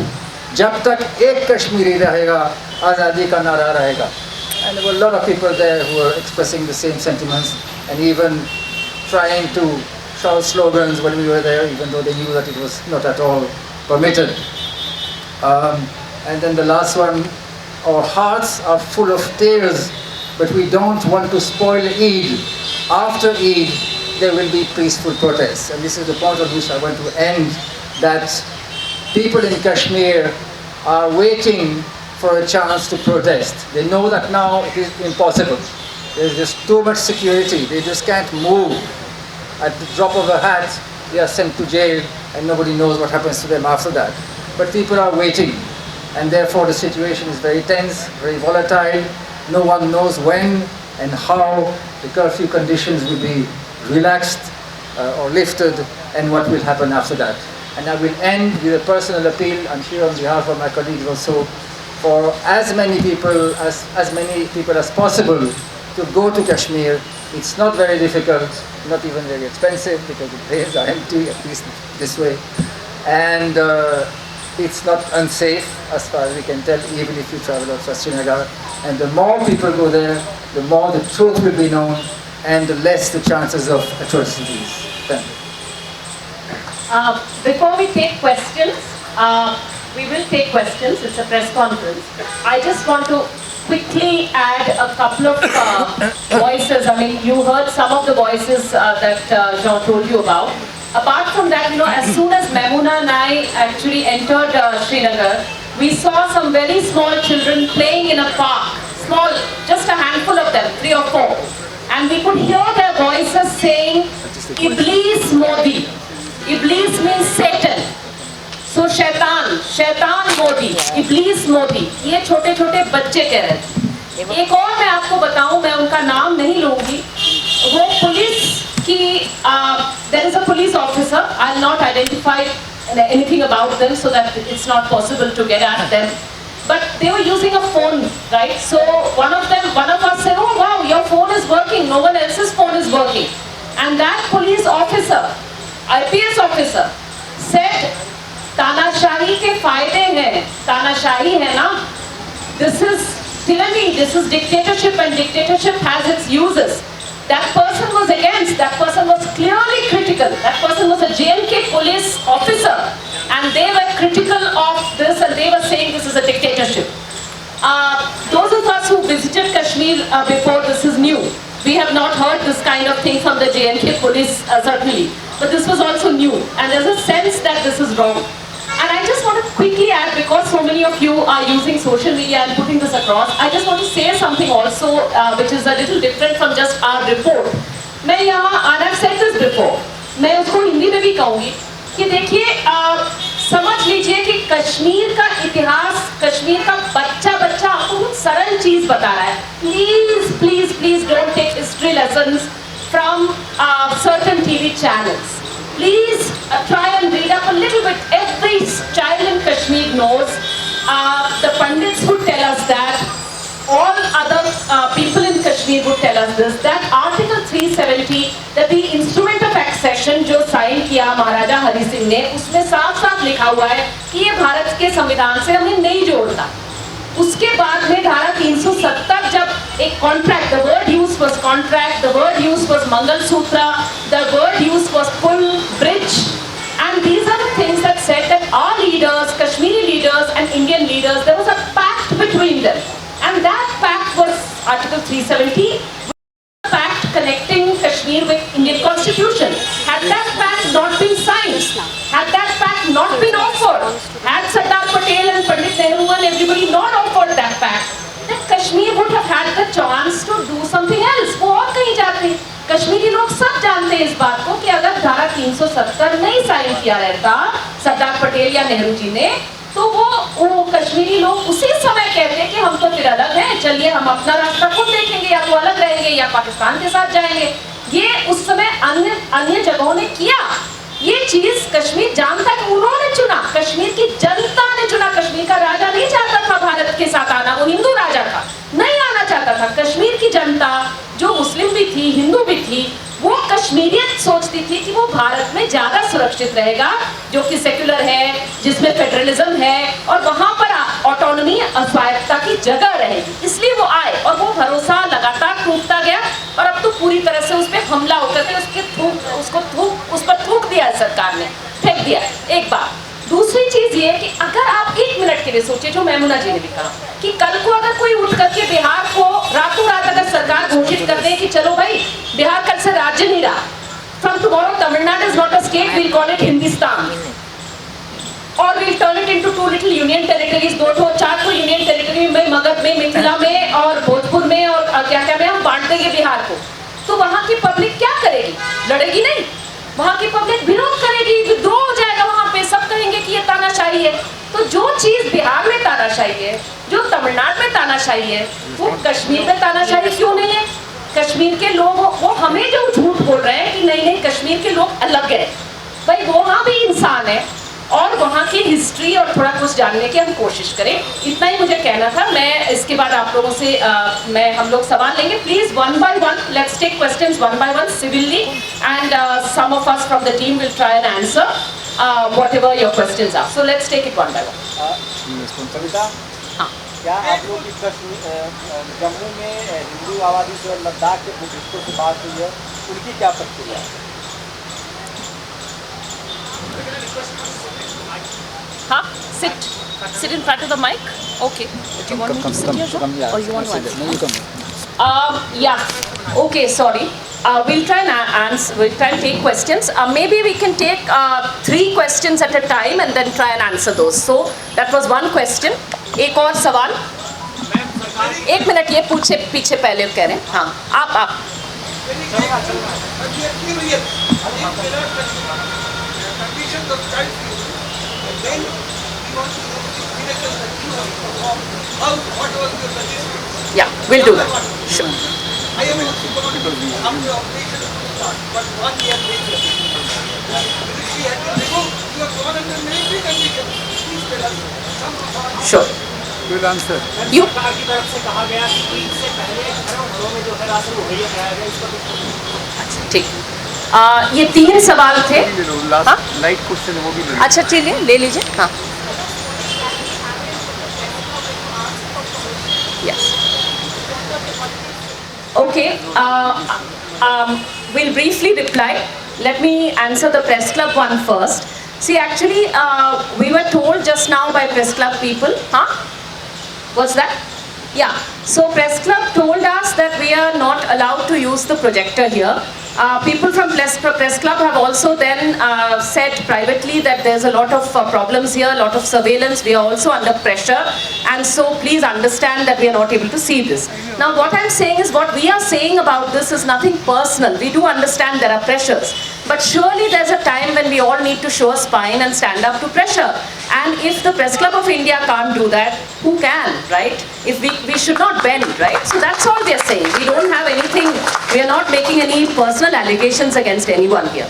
जब तक एक कश्मीरी रहेगा, आज़ादी का नारा रहेगा. And there were a lot of people there who were expressing the same sentiments and even trying to shout slogans when we were there, even though they knew that it was not at all permitted. And then the last one, our hearts are full of tears, but we don't want to spoil Eid. After Eid, there will be peaceful protests. And this is the point on which I want to end, that people in Kashmir are waiting for a chance to protest. They know that now it is impossible. There's just too much security. They just can't move. At the drop of a hat, they are sent to jail and nobody knows what happens to them after that. But people are waiting, and therefore the situation is very tense, very volatile. No one knows when and how the curfew conditions will be relaxed or lifted, and what will happen after that. And I will end with a personal appeal, I'm sure on behalf of my colleagues also, for as many people as possible to go to Kashmir. It's not very difficult, not even very expensive, because the trains are empty, at least this way. And it's not unsafe as far as we can tell, even if you travel outside Srinagar. And the more people go there, the more the truth will be known and the less the chances of atrocities. Thank you. Before we take questions, we will take questions. It's a press conference. I just want to quickly add a couple of voices. I mean, you heard some of the voices that Jean told you about. Apart from that, as soon as Maimuna and I actually entered Srinagar, we saw some very small children playing in a park. Small, just a handful of them, 3 or 4. And we could hear their voices saying, Iblis Modi. Iblis means Satan. So शैतान मोदी, इब्लीस मोदी, ये छोटे छोटे बच्चे कह रहे थे। एक और मैं आपको बताऊं, मैं उनका नाम नहीं लूंगी, वो पुलिस की there is a police officer. I'll not identify anything about them so that it's not possible to get at them. But they were using a phone, right? So one of us said, "Oh wow, your phone is working. No one else's phone is working." And that police officer, IPS officer, said, तानाशाही के फायदे हैं, तानाशाही है ना, this is tyranny, this is dictatorship, and dictatorship has its uses. That person was against, that person was clearly critical, that person was a JNK police officer, and they were critical of this and they were saying this is a dictatorship. Those of us who visited Kashmir before, this is new. We have not heard this kind of thing from the JNK police, certainly, but this was also new, and there's a sense that this is wrong. And I just want to quickly add, because so many of you are using social media and putting this across, I just want to say something also which is a little different from just our report. मैं यहाँ, and I've said this before, मैं उसको हिंदी में भी कहूँगी कि देखिए, समझ लीजिए कि कश्मीर का इतिहास, कश्मीर का बच्चा आपको बहुत सरल चीज बता रहा है. Please, please, please don't take history lessons from certain TV channels. Please try and read up a little bit. Every child in Kashmir knows. The Pandits would tell us that. All other people in Kashmir would tell us this. That Article 370, that the instrument of accession जो sign किया महाराजा हरि सिंह ने, उसमें साफ-साफ लिखा हुआ है कि ये भारत के संविधान से हमें नहीं जोड़ता. उसके बाद में धारा 370 जब एक contract, the word used was contract, the word used was Mangalsutra, the word used was pull, bridge, and these are the things that said that our leaders, Kashmiri leaders and Indian leaders, there was a pact between them, and that pact was Article 370, a pact connecting Kashmir with Indian Constitution. Had that pact not been signed, had that pact not been offered, had Sardar Patel and Pandit Nehru and everybody not offered that pact, then Kashmir would have had the chance to do something else. वो और कहीं जाते. कश्मीरी लोग सब जानते हैं इस बात को कि अगर धारा 370 नहीं साइन किया रहता सरदार पटेल या नेहरू जी ने, तो वो कश्मीरी लोग उसी समय कहते कि हम तो फिर अलग हैं, चलिए हम अपना रास्ता खुद देखेंगे, या तो अलग रहेंगे या पाकिस्तान के साथ जाएंगे. ये उस समय अन्य जगहों ने किया. ये चीज कश्मीर जानता कि उन्होंने चुना, कश्मीर की जनता ने चुना. कश्मीर का राजा नहीं चाहता था भारत के साथ आना, वो हिंदू राजा था, नहीं आना चाहता था. कश्मीर की जनता जो मुस्लिम भी थी, हिंदू भी थी, वो कश्मीरियत सोचती थी कि वो भारत में ज्यादा सुरक्षित रहेगा, जो कि सेक्युलर है, जिसमें फेडरलिज्म है, और वहां पर ऑटोनॉमी, स्वायत्तता की जगह रहेगी. इसलिए वो आए, और वो भरोसा लगातार टूटता गया, और अब तो पूरी तरह से उस पर हमला होकर के उस पर थूक दिया है सरकार ने, फेंक दिया. एक बात. दूसरी चीज ये कि अगर आप 1 मिनट के लिए सोचिए, जो मैमुना जी ने भी कहा कि कल को अगर कोई उठ करके बिहार को रातों रात अगर सरकार घोषित कर दे कि चलो भाई बिहार कल से राज्य नहीं रहा, from tomorrow Tamil Nadu is not a state, we'll call it Hindustan, और we'll turn it into 2 little union territories, 4 union territory में, मगध में, मिथिला में और भोजपुर में, और क्या क्या में हम बांट देंगे बिहार को. तो वहां की पब्लिक क्या करेगी? लड़ेगी नहीं. वहां की पब्लिक विरोध करेगी, विद्रोह हो जाएगा. वहां पे सब कहेंगे कि ये तानाशाही है. तो जो चीज बिहार में तानाशाही है, जो तमिलनाडु में तानाशाही है, वो कश्मीर में तानाशाही क्यों नहीं है? कश्मीर के लोग वो हमें जो झूठ बोल रहे हैं कि नहीं कश्मीर के लोग अलग है, भाई वहां भी इंसान है, और वहाँ की हिस्ट्री और थोड़ा कुछ जानने की हम कोशिश करें. इतना ही मुझे कहना था. मैं इसके बाद आप लोगों से हम लोग सवाल लेंगे. Please one by one, let's take questions one by one civilly, and some of us from the team will try and answer. whatever your questions are. So let's take it one by one. कविता, हाँ. क्या आप लोग की जम्मू में हिंदू आबादी से और लद्दाख के बुद्धिस्टों से बात हुई है, उनकी क्या प्रतिक्रिया है? हाँ, sit in front of the mic. Okay. Do you want me to sit here, Joe? Or you want to answer? Yeah. Okay. Sorry. We'll try and answer. We'll try and take questions. Maybe we can take 3 questions at a time and then try and answer those. So that was one question. एक और सवाल. 1 minute ये पीछे पहले कह रहे हैं. हाँ. आप. Yeah, we'll do that. Sure. Sure. Good answer. You. सरकार की तरफ से कहा गया कि इससे पहले घरों में जो है राशन मुहैया कराया गया, इसका ठीक. ये 3 सवाल थे. हाँ? लाइट क्वेश्चन वो भी अच्छा चलिए ले लीजिए. हाँ. Yes. Okay. We'll briefly reply. Let me answer the press club one first. See, actually, we were told just now by press club people. Huh? What's that? Yeah. So press club told us that we are not allowed to use the projector here. People from press club have also then said privately that there's a lot of problems here, a lot of surveillance. We are also under pressure, and so please understand that we are not able to see this. Now, what I'm saying is, what we are saying about this is nothing personal. We do understand there are pressures, but surely there's a time when we all need to show a spine and stand up to pressure. And if the Press Club of India can't do that, who can, right? If we should not bend, right? So that's all we are saying. We don't have anything, we are not making any personal allegations against anyone here.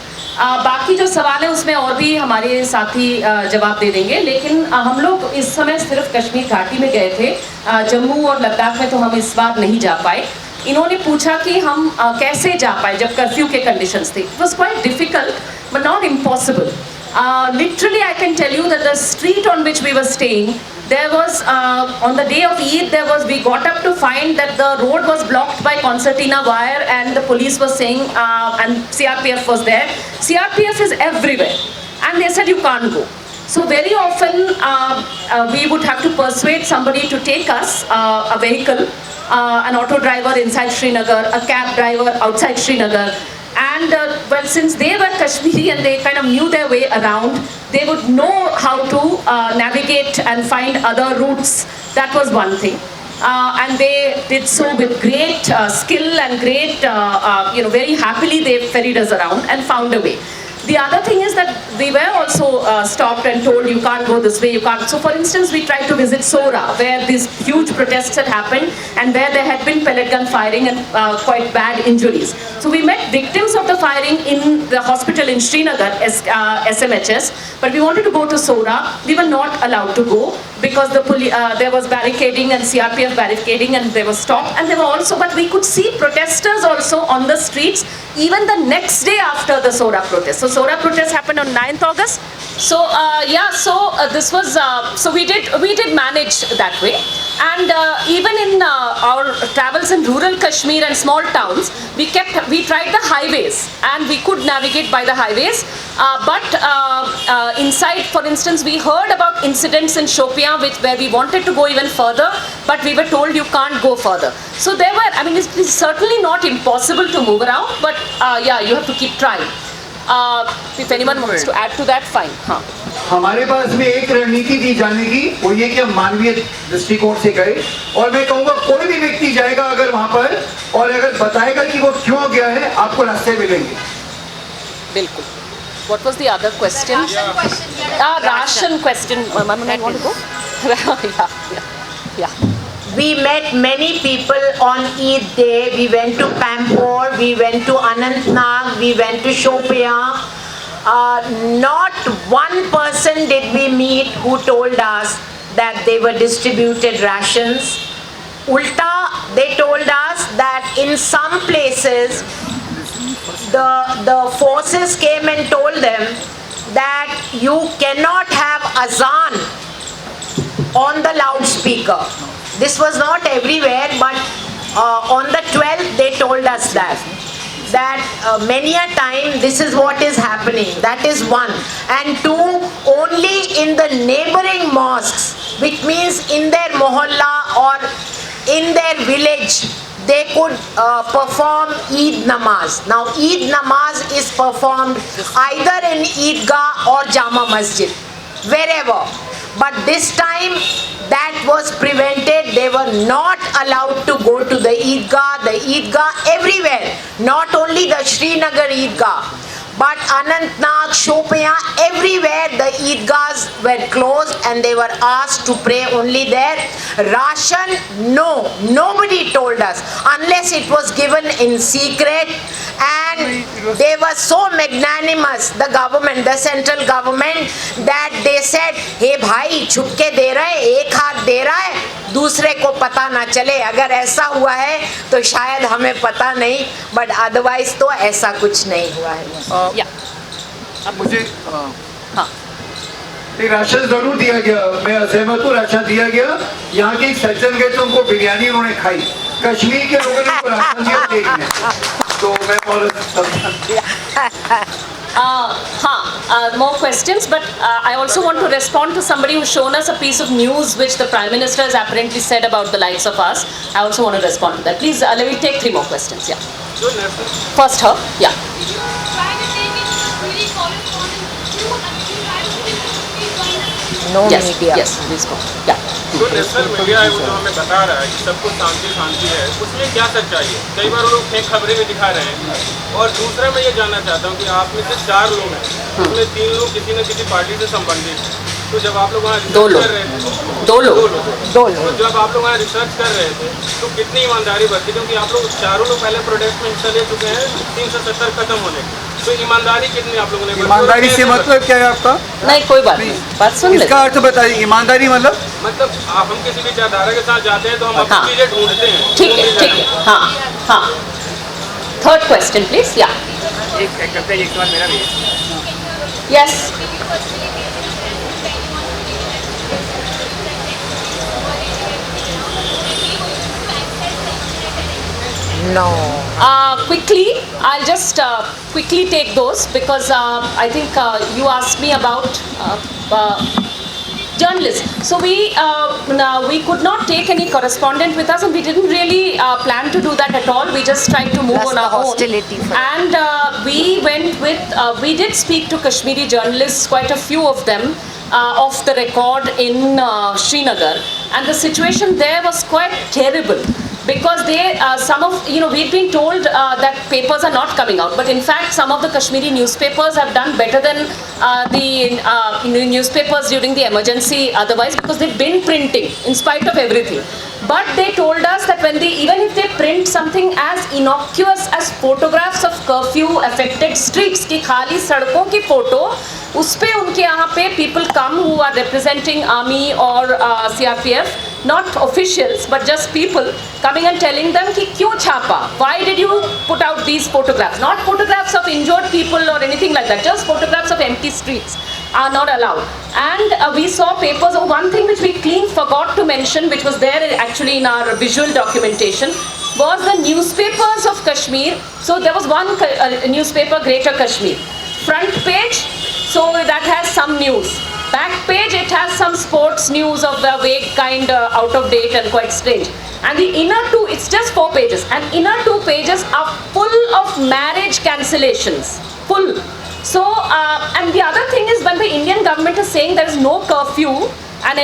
बाकी जो सवाल है उसमें और भी हमारे साथी जवाब दे देंगे, लेकिन हम लोग इस समय सिर्फ कश्मीर घाटी में गए थे. जम्मू और लद्दाख में तो हम इस बार नहीं जा पाए. इन्होंने पूछा कि हम कैसे जा पाए जब कर्फ्यू के कंडीशंस थे. It was quite difficult, but not impossible. Literally, I can tell you that the street on which we were staying, there was, on the day of Eid, we got up to find that the road was blocked by concertina wire, and the police was saying, and CRPF was there. CRPF is everywhere, and they said you can't go. So very often, we would have to persuade somebody to take us, a vehicle, an auto driver inside Srinagar, a cab driver outside Srinagar. And well, since they were Kashmiri and they kind of knew their way around, they would know how to navigate and find other routes. That was one thing. And they did so with great skill and great, very happily they ferried us around and found a way. The other thing is that we were also stopped and told you can't go this way, you can't. So for instance, we tried to visit Sora, where these huge protests had happened and where there had been pellet gun firing and quite bad injuries. So we met victims of the firing in the hospital in Srinagar, SMHS, but we wanted to go to Sora. We were not allowed to go because there was barricading and CRPF barricading, and they were stopped. And they were also, but we could see protesters also on the streets even the next day after the Sora protest. So Sora protest happened on 9th August. So this was, so we did manage that way. And even in our travels in rural Kashmir and small towns, we tried the highways and we could navigate by the highways. But inside, for instance, we heard about incidents in Shopian where we wanted to go even further, but we were told you can't go further. So there were, I mean, it's certainly not impossible to move around, but yeah, you have to keep trying. If anyone wants to add to that, fine. हाँ. हमारे पास में एक रणनीति थी जाने की, वो ये कि हम मानवीय दृष्टिकोण से गए, और मैं कहूँगा कोई भी व्यक्ति जाएगा अगर वहाँ पर और अगर बताएगा कि वो क्यों गया है, आपको रास्ते मिलेंगे. बिल्कुल. What was the other question? Ration question. Ration question. Mama, you want to go? Yeah. We met many people on Eid day. We went to Pampore, we went to Anantnag, we went to Shopian. Not one person did we meet who told us that they were distributed rations. Ulta, they told us that in some places the forces came and told them that you cannot have azan on the loudspeaker. This was not everywhere, but on the 12th they told us that many a time this is what is happening. That is one. And two, only in the neighboring mosques, which means in their mohalla or in their village, they could perform Eid namaz. Now Eid namaz is performed either in Eidgah or Jama Masjid, wherever. But this time that was prevented. They were not allowed to go to the Eidgah everywhere, not only the Srinagar Eidgah, but Anantnag, Shopian, everywhere the Eidgahs were closed and they were asked to pray only there. Ration, no, nobody told us unless it was given in secret. And they were so magnanimous, the government, the central government, that they said, hey bhai, छुपके दे रहे हैं, एक हाथ दे रहा है, दूसरे को पता ना चले. अगर ऐसा हुआ है तो शायद हमें पता नहीं, but otherwise तो ऐसा कुछ नहीं हुआ है. मुझे राशन जरूर दिया गया, मैं सहमत हूँ, राशन दिया गया. यहाँ के एक सज्जन गए तो उनको बिरयानी उन्होंने खाई. कश्मीर के लोगों ने उनको राशन दिया नहीं. तो मैं more questions, but I also want to respond to somebody who's shown us a piece of news which the Prime Minister has apparently said about the likes of us. I also want to respond to that. Please, let me take 3 more questions. Yeah. First her. Yeah. No media. Yes, please go. Yeah. जो national media है वो जो हमें बता रहा है कि सब कुछ शांति है, उसमें क्या सच्चाई है? कई बार वो लोग फेक खबरें भी दिखा रहे हैं. और दूसरा मैं ये जानना चाहता हूँ कि आप में से 4 लोग हैं, उसमें 3 लोग किसी न किसी पार्टी से संबंधित हैं. तो जब आप लोग वहाँ रिसर्च कर रहे थे, 2 लोग जब आप लोग वहाँ रिसर्च कर रहे थे तो कितनी ईमानदारी बरती? क्योंकि आप लोग 4 लोग पहले प्रोटेस्ट में हिस्सा ले चुके हैं 370 खत्म होने के. तो ईमानदारी कितनी आप लोगों ने? ईमानदारी से मतलब क्या है आपका? नहीं, कोई बात नहीं, बात सुन ले. इसका अर्थ बताइए. ईमानदारी मतलब हम किसी विचारधारा के साथ जाते हैं तो हम अपनी चीजें ढूंढते हैं. ठीक है. हाँ. Third question, please. Yeah. एक करते हैं, एक सवाल मेरा भी. Yes. No. Quickly, I'll just quickly take those because I think you asked me about journalists. So we could not take any correspondent with us, and we didn't really plan to do that at all. We just tried to move Plus on the our hostility own. for And we went with, we did speak to Kashmiri journalists, quite a few of them, off the record in Srinagar, and the situation there was quite terrible. Because they, some of, we've been told that papers are not coming out, but in fact some of the Kashmiri newspapers have done better than the newspapers during the emergency otherwise, because they've been printing in spite of everything. But they told us that when even if they print something as innocuous as photographs of curfew affected streets, की खाली सड़कों की photo, उस पे उनके यहाँ पे people come who are representing army or CRPF, not officials but just people coming and telling them कि क्यों छापा? Why did you put out these photographs? Not photographs of injured people or anything like that, just photographs of empty streets are not allowed. And we saw papers. One thing which we clean forgot to mention, which was there actually in our visual documentation, was the newspapers of Kashmir. So there was one newspaper, Greater Kashmir. Front page, so that has some news. Back page, it has some sports news of the vague kind, out of date and quite strange. And the inner 2, it's just 4 pages. And inner 2 pages are full of marriage cancellations. Full. So, and the other thing is when the Indian government is saying there is no curfew and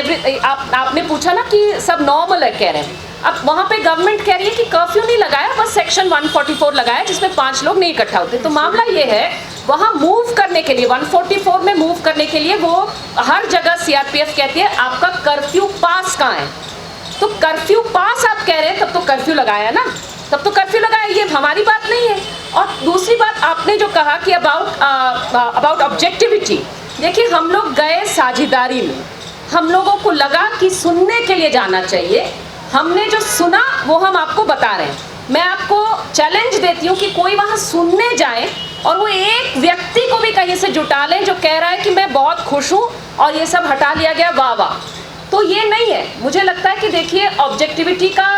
आपने पूछा ना कि सब normal है कह रहे हैं. अब वहाँ पे गवर्नमेंट कह रही है कि कर्फ्यू नहीं लगाया, बस सेक्शन 144 लगाया जिसमें 5 लोग नहीं इकट्ठा होते. तो मामला ये है, वहाँ मूव करने के लिए 144 में मूव करने के लिए वो हर जगह CRPF कहती है आपका कर्फ्यू पास कहाँ है. तो कर्फ्यू पास आप कह रहे हैं, तब तो कर्फ्यू लगाया ना, तब तो कर्फ्यू लगाया, ये हमारी बात नहीं है. और दूसरी बात आपने जो कहा कि अबाउट ऑब्जेक्टिविटी, देखिए हम लोग गए साझेदारी में, हम लोगों को लगा कि सुनने के लिए जाना चाहिए. हमने जो सुना वो हम आपको बता रहे हैं. मैं आपको चैलेंज देती हूँ कि कोई वहाँ सुनने जाए और वो एक व्यक्ति को भी कहीं से जुटा लें जो कह रहा है कि मैं बहुत खुश हूँ और ये सब हटा लिया गया, वाह वाह। तो ये नहीं है। मुझे लगता है कि देखिए ऑब्जेक्टिविटी का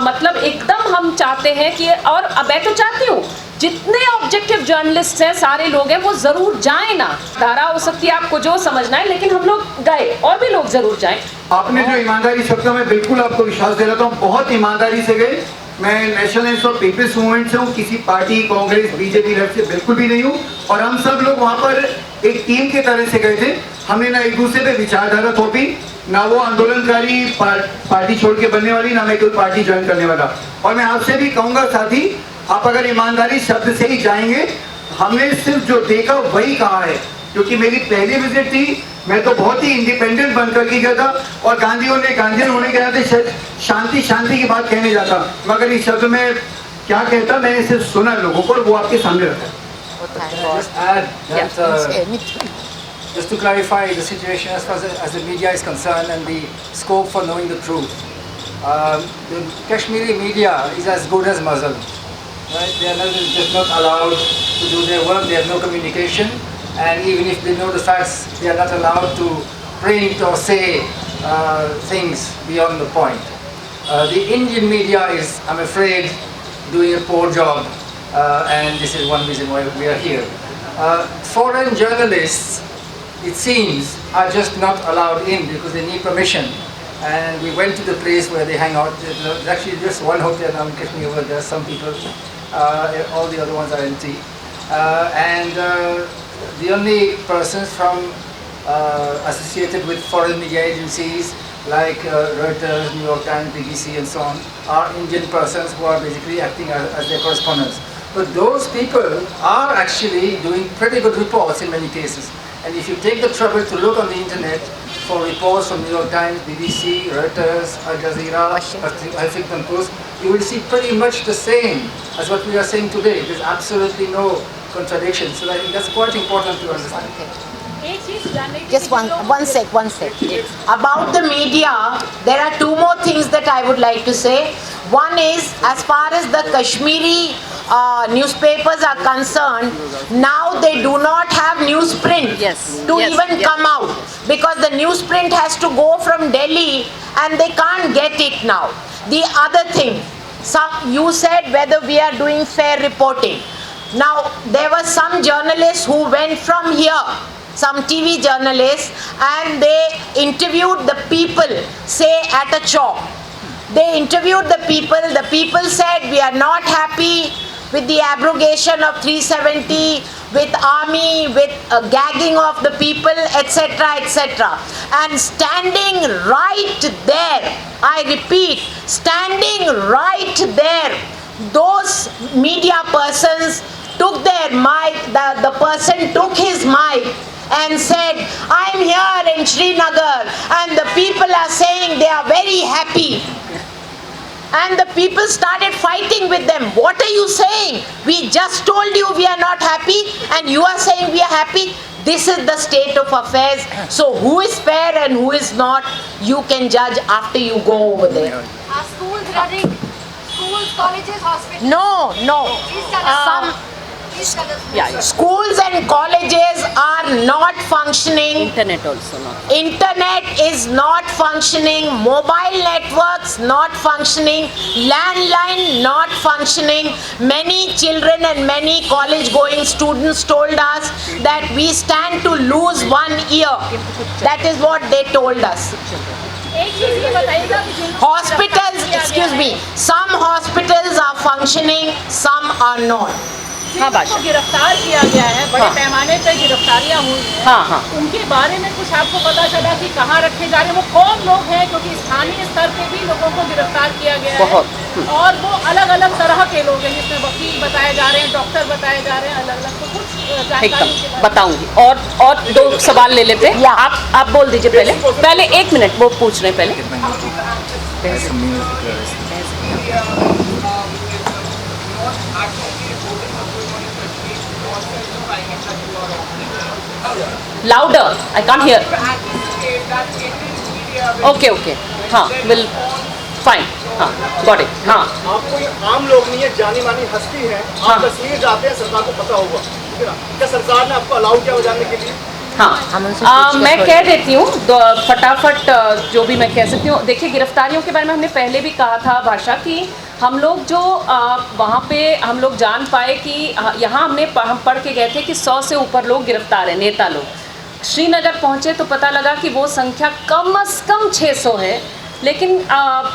मतलब एकदम हम चाहते हैं कि, और अब मैं तो चाहती हूँ जितने ऑब्जेक्टिव जर्नलिस्ट हैं, सारे लोग हैं, वो जरूर जाएं ना। धारा हो सकती है आपको जो समझना है, लेकिन हम लोग गए और भी लोग जरूर जाएं। आपने जो ईमानदारी शब्द, मैं बिल्कुल आपको विश्वास दिलाता हूँ, बहुत ईमानदारी से गए। मैं national alliance for people's movement से हूँ, किसी पार्टी, कांग्रेस, बीजेपी लड़ से बिल्कुल भी नहीं हूँ। और हम सब लोग वहाँ पर एक टीम के तरह से गए थे। हमने ना एक दूसरे पे विचारधारा थोपी, ना वो आंदोलनकारी पार्टी छोड़ के बनने वाली, ना मैं कोई पार्टी ज्वाइन करने वाला। और मैं आपसे भी कहूँगा साथी, आप अगर ईमानदारी शब्द से ही जाएंगे, हमने सिर्फ जो देखा वही कहा है। क्योंकि मेरी पहली विजिट थी, मैं तो बहुत ही इंडिपेंडेंट बन करके गया था, और गांधी होने के नाते शांति शांति की बात कहने जाता, मगर इस शब्द में क्या कहता, मैंने सिर्फ सुना लोगों को, और वो आपके सामने रखा। Just to clarify the situation as far as the media is concerned and the scope for knowing the truth. The Kashmiri media is as good as muzzled. Right? They are just not allowed to do their work. They have no communication, and even if they know the facts, they are not allowed to print or say things beyond the point. The Indian media is, I'm afraid, doing a poor job, and this is one reason why we are here. Foreign journalists, it seems, are just not allowed in because they need permission. And we went to the place where they hang out. There's actually just one hotel now in Kashmir where there are some people. All the other ones are empty. The only persons from associated with foreign media agencies like Reuters, New York Times, BBC and so on are Indian persons who are basically acting as their correspondents. But those people are actually doing pretty good reports in many cases. And if you take the trouble to look on the internet for reports from New York Times, BBC, Reuters, Al Jazeera, Huffington Post, you will see pretty much the same as what we are saying today. There's absolutely no contradiction. So I think that's quite important to understand. Just one sec. About the media, there are two more things that I would like to say. One is, as far as the Kashmiri newspapers are concerned, now they do not have newsprint to come out, because the newsprint has to go from Delhi and they can't get it now. The other thing, you said whether we are doing fair reporting. Now, there were some journalists who went from here, some TV journalists, and they interviewed the people, say at a chowk. They interviewed the people said we are not happy with the abrogation of 370, with army, with gagging of the people, etc., etc. And standing right there, I repeat, standing right there, those media persons took their mic, the person took his mic and said, I'm here in Srinagar and the people are saying they are very happy. And the people started fighting with them. What are you saying? We just told you we are not happy and you are saying we are happy. This is the state of affairs. So who is fair and who is not, you can judge after you go over there. Are schools running? Schools, colleges, hospitals? No. Schools and colleges are not functioning. Internet also not. Internet is not functioning. Mobile networks not functioning. Landline not functioning. Many children and many college-going students told us that we stand to lose 1 year. That is what they told us. Hospitals, excuse me, some hospitals are functioning, some are not. जिनको गिरफ्तार किया गया है, बड़े पैमाने पर गिरफ्तारियां हुई हैं, उनके बारे में कुछ आपको पता चला कि कहाँ रखे जा रहे हैं, वो कौन लोग हैं? क्योंकि स्थानीय स्तर पे भी लोगों को गिरफ्तार किया गया है और वो अलग अलग तरह के लोग हैं, जिसमें वकील बताए जा रहे हैं, डॉक्टर बताए जा रहे हैं, अलग अलग। तो कुछ जानकारी बताऊंगी। और 2 सवाल ले लेते हैं। आप बोल दीजिए पहले 1 मिनट, वो पूछ रहे हैं पहले। Louder, I can't hear. Okay. हाँ, will fine. हाँ, got it. हाँ। आप कोई आम लोग नहीं है, जानी मानी हस्ती है। आप तस्वीर जाते हैं, सरकार को पता होगा। क्या सरकार ने आपको अलाउ किया बजाने के लिए? हाँ, मैं कह देती हूँ फटाफट जो भी मैं कह सकती हूँ। देखिए, गिरफ्तारियों के बारे में हमने पहले भी कहा था भाषा कि हम लोग जो वहाँ पे हम लोग जान पाए कि यहाँ हम पढ़ के गए थे कि 100 से ऊपर लोग गिरफ्तार हैं, नेता लोग। श्रीनगर पहुँचे तो पता लगा कि वो संख्या कम से कम 600 है, लेकिन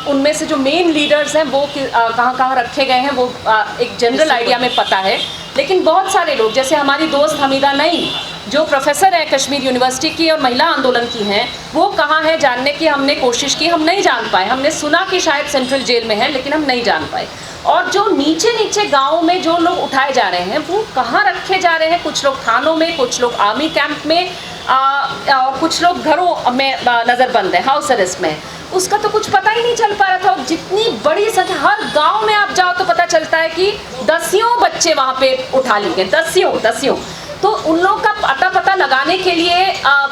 उनमें से जो मेन लीडर्स हैं वो कहाँ कहाँ रखे गए हैं वो एक जनरल आइडिया में पता है। लेकिन बहुत सारे लोग, जैसे हमारी दोस्त हमीदा नईम जो प्रोफेसर है कश्मीर यूनिवर्सिटी की और महिला आंदोलन की हैं, वो कहाँ है जानने की हमने कोशिश की, हम नहीं जान पाए। हमने सुना कि शायद सेंट्रल जेल में है, लेकिन हम नहीं जान पाए। और जो नीचे नीचे गाँव में जो लोग उठाए जा रहे हैं वो कहाँ रखे जा रहे हैं, कुछ लोग थानों में, कुछ लोग आर्मी कैंप में और कुछ लोग घरों में नज़रबंद है, हाउस अरेस्ट में, उसका तो कुछ पता ही नहीं चल पा रहा था। और जितनी बड़ी संख्या, हर गांव में आप जाओ तो पता चलता है कि दसियों बच्चे वहाँ पे उठा लिए गए, दसियों। तो उन लोगों का पता लगाने के लिए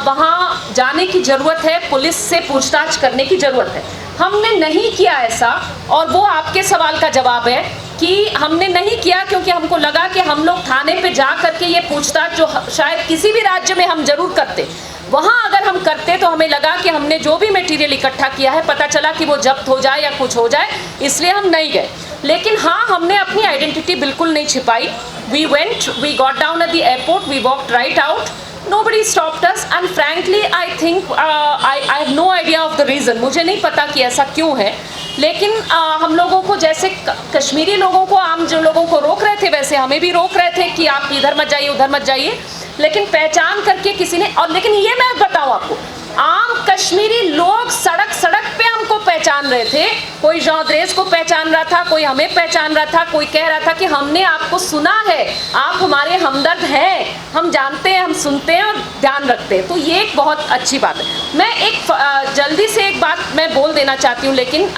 वहाँ जाने की ज़रूरत है, पुलिस से पूछताछ करने की ज़रूरत है। हमने नहीं किया ऐसा, और वो आपके सवाल का जवाब है कि हमने नहीं किया क्योंकि हमको लगा कि हम लोग थाने पे जा करके ये पूछताछ जो शायद किसी भी राज्य में हम ज़रूर करते, वहाँ अगर हम करते तो हमें लगा कि हमने जो भी मटेरियल इकट्ठा किया है पता चला कि वो जब्त हो जाए या कुछ हो जाए, इसलिए हम नहीं गए। लेकिन हाँ, हमने अपनी आइडेंटिटी बिल्कुल नहीं छिपाई। we got down at the airport, we walked right out, nobody stopped us, and frankly I think I have no idea of the reason, मुझे नहीं पता कि ऐसा क्यों है। लेकिन हम लोगों को, जैसे कश्मीरी लोगों को, आम जो लोगों को रोक रहे थे वैसे हमें भी रोक रहे थे कि आप इधर मत जाइए उधर मत जाइए, लेकिन पहचान करके किसी ने, और लेकिन ये मैं बताऊं आपको, आम कश्मीरी लोग सड़क पे हमको पहचान रहे थे। कोई जॉर्द्रेस को पहचान रहा था, कोई हमें पहचान रहा था, कोई कह रहा था कि हमने आपको सुना है, आप हमारे हमदर्द हैं, हम जानते हैं, हम सुनते हैं और ध्यान रखते हैं। तो ये एक बहुत अच्छी बात है। मैं एक जल्दी से एक बात मैं बोल देना चाहती हूँ, लेकिन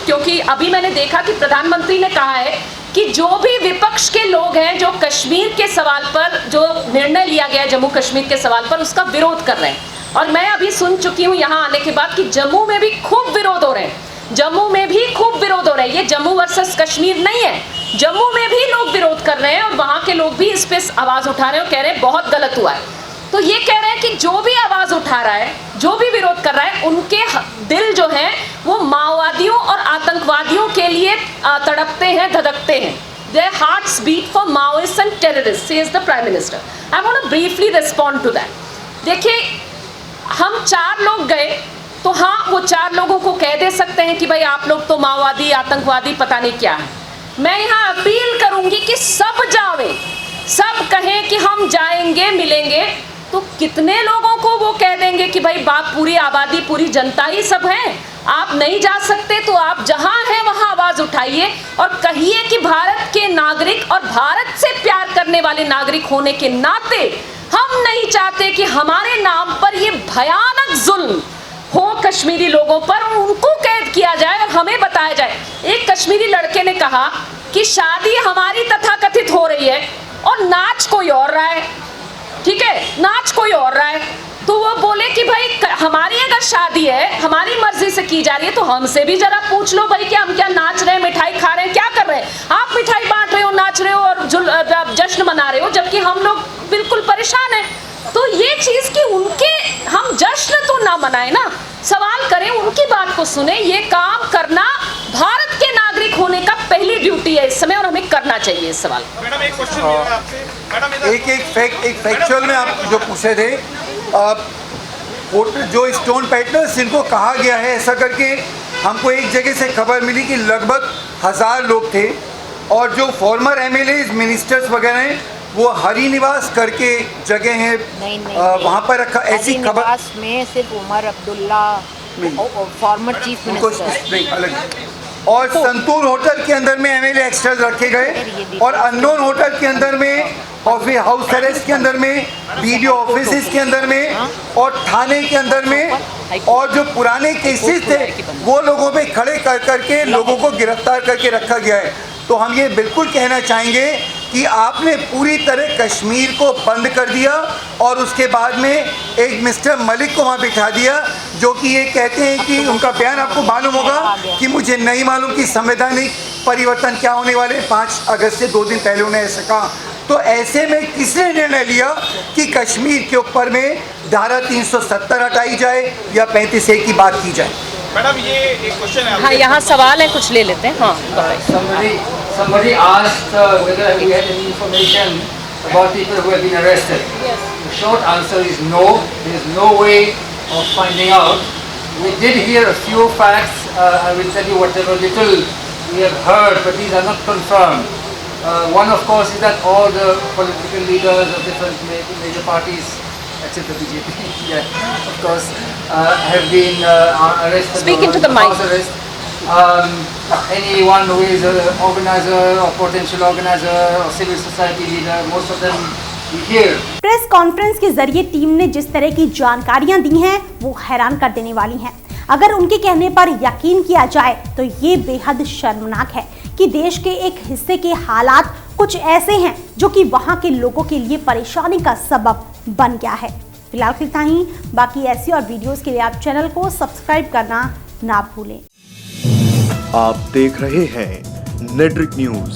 क्योंकि अभी मैंने देखा कि प्रधानमंत्री ने कहा है कि जो भी विपक्ष के लोग हैं जो कश्मीर के सवाल पर, जो निर्णय लिया गया जम्मू कश्मीर के सवाल पर, उसका विरोध कर रहे हैं। और मैं अभी सुन चुकी हूँ यहाँ आने के बाद कि जम्मू में भी खूब विरोध हो रहे हैं, जम्मू में भी खूब विरोध हो रहे हैं। ये जम्मू वर्सेस कश्मीर नहीं है, जम्मू में भी लोग विरोध कर रहे हैं और वहाँ के लोग भी इस पे आवाज़ उठा रहे हैं और कह रहे हैं बहुत गलत हुआ है। तो ये कह रहे हैं कि जो भी आवाज़ उठा रहा है, जो भी विरोध कर रहा है, उनके दिल जो हैं वो माओवादियों और आतंकवादियों के लिए तड़पते हैं, धधकते हैं। Their hearts beat for Maoists and terrorists, says the Prime Minister. I want to briefly respond to that. देखिए, हम 4 लोग गए तो हाँ, वो 4 लोगों को कह दे सकते हैं कि भाई आप लोग तो माओवादी, आतंकवादी, पता नहीं क्या है। मैं यहाँ अपील करूँगी कि सब जावे, सब कहें कि हम जाएंगे, मिलेंगे, तो कितने लोगों को वो कह देंगे कि भाई बाप, पूरी आबादी, पूरी जनता ही सब है, आप नहीं जा सकते तो आप जहाँ हैं वहाँ आवाज़ उठाइए और कहिए कि भारत के नागरिक और भारत से प्यार करने वाले नागरिक होने के नाते हम नहीं चाहते कि हमारे नाम पर ये भयानक जुल्म हो कश्मीरी लोगों पर, और उनको कैद किया जाए और हमें बताया जाए। एक कश्मीरी लड़के ने कहा कि शादी हमारी तथाकथित हो रही है और नाच कोई और रहा है, ठीक है, नाच कोई और रहा है, तो वो बोले कि भाई हमारी अगर शादी है, हमारी मर्जी से की जा रही है, तो हमसे भी जरा पूछ लो भाई कि हम क्या नाच रहे हैं, मिठाई खा रहे हैं, क्या कर रहे हैं। आप मिठाई बांट रहे हो, नाच रहे हो और जश्न मना रहे हो, जबकि हम लोग बिल्कुल परेशान हैं। तो ये चीज़ कि उनके हम जश्न तो ना मनाएं ना, सवाल करें, उनकी बात को सुने। ये काम करना भारत के नागरिक होने का पहली ड्यूटी है इस समय, और हमें करना चाहिए इस सवाल। मैडम, एक क्वेश्चन है आपसे। मैडम, एक फैक्चुअल में आप जो पूछे थे, जो स्टोन पैटर्स जिनको कहा गया है ऐसा करके, हमको एक जगह से खबर मिली कि लगभग 1000 लोग थे, और जो फॉर्मर एमएलएज, मिनिस्टर्स वगैरह हैं, वो हरी निवास करके जगह है, वहाँ पर रखा, ऐसी खबर में सिर्फ Omar Abdullah former chief minister अलग, और संतूर होटल के अंदर में एमएलए एक्स्ट्राज रखे गए, और अननोन होटल के अंदर में, और फिर हाउस अरेस्ट के अंदर में, वीडियो ऑफिस के अंदर में, और थाने के अंदर में, और जो पुराने केसेस थे वो लोगों पे खड़े कर करके लोगों को गिरफ्तार करके रखा गया है। तो हम ये बिल्कुल कहना चाहेंगे कि आपने पूरी तरह कश्मीर को बंद कर दिया, और उसके बाद में एक मिस्टर मलिक को वहाँ बिठा दिया, जो कि ये कहते हैं कि उनका बयान आपको मालूम होगा कि मुझे नहीं मालूम कि संवैधानिक परिवर्तन क्या होने वाले। 5 अगस्त से 2 दिन पहले उन्हें ऐसा कहा। तो ऐसे में किसने निर्णय लिया कि कश्मीर के ऊपर में धारा 370 हटाई जाए या 35A की बात की जाए? मैडम ये एक क्वेश्चन है। हाँ, यहाँ सवाल है, कुछ ले लेते हैं। हाँ, Somebody asked whether we had any information about people who have been arrested. Yes. The short answer is no. There is no way of finding out. We did hear a few facts. I will tell you whatever little we have heard, but these are not confirmed. One, of course, is that all the political leaders of different major parties, except the BJP, yeah, of course, have been arrested. Speak into the mic. House arrest. Anyone who is an organizer or potential organizer or civil society leader, most of them we hear. Press conference के जरिए team ने जिस तरह की जानकारियां दी हैं वो हैरान कर देने वाली हैं। अगर उनके कहने पर यकीन किया जाए तो ये बेहद शर्मनाक है कि देश के एक हिस्से के हालात कुछ ऐसे हैं जो कि वहां के लोगों के लिए परेशानी का सबब बन गया है। फिलहाल इतना ही, बाकी ऐसी और वीडियोस के लिए आप चैनल को सब्सक्राइब करना ना भूलें। आप देख रहे हैं नेट्रिक न्यूज,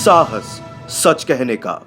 साहस सच कहने का।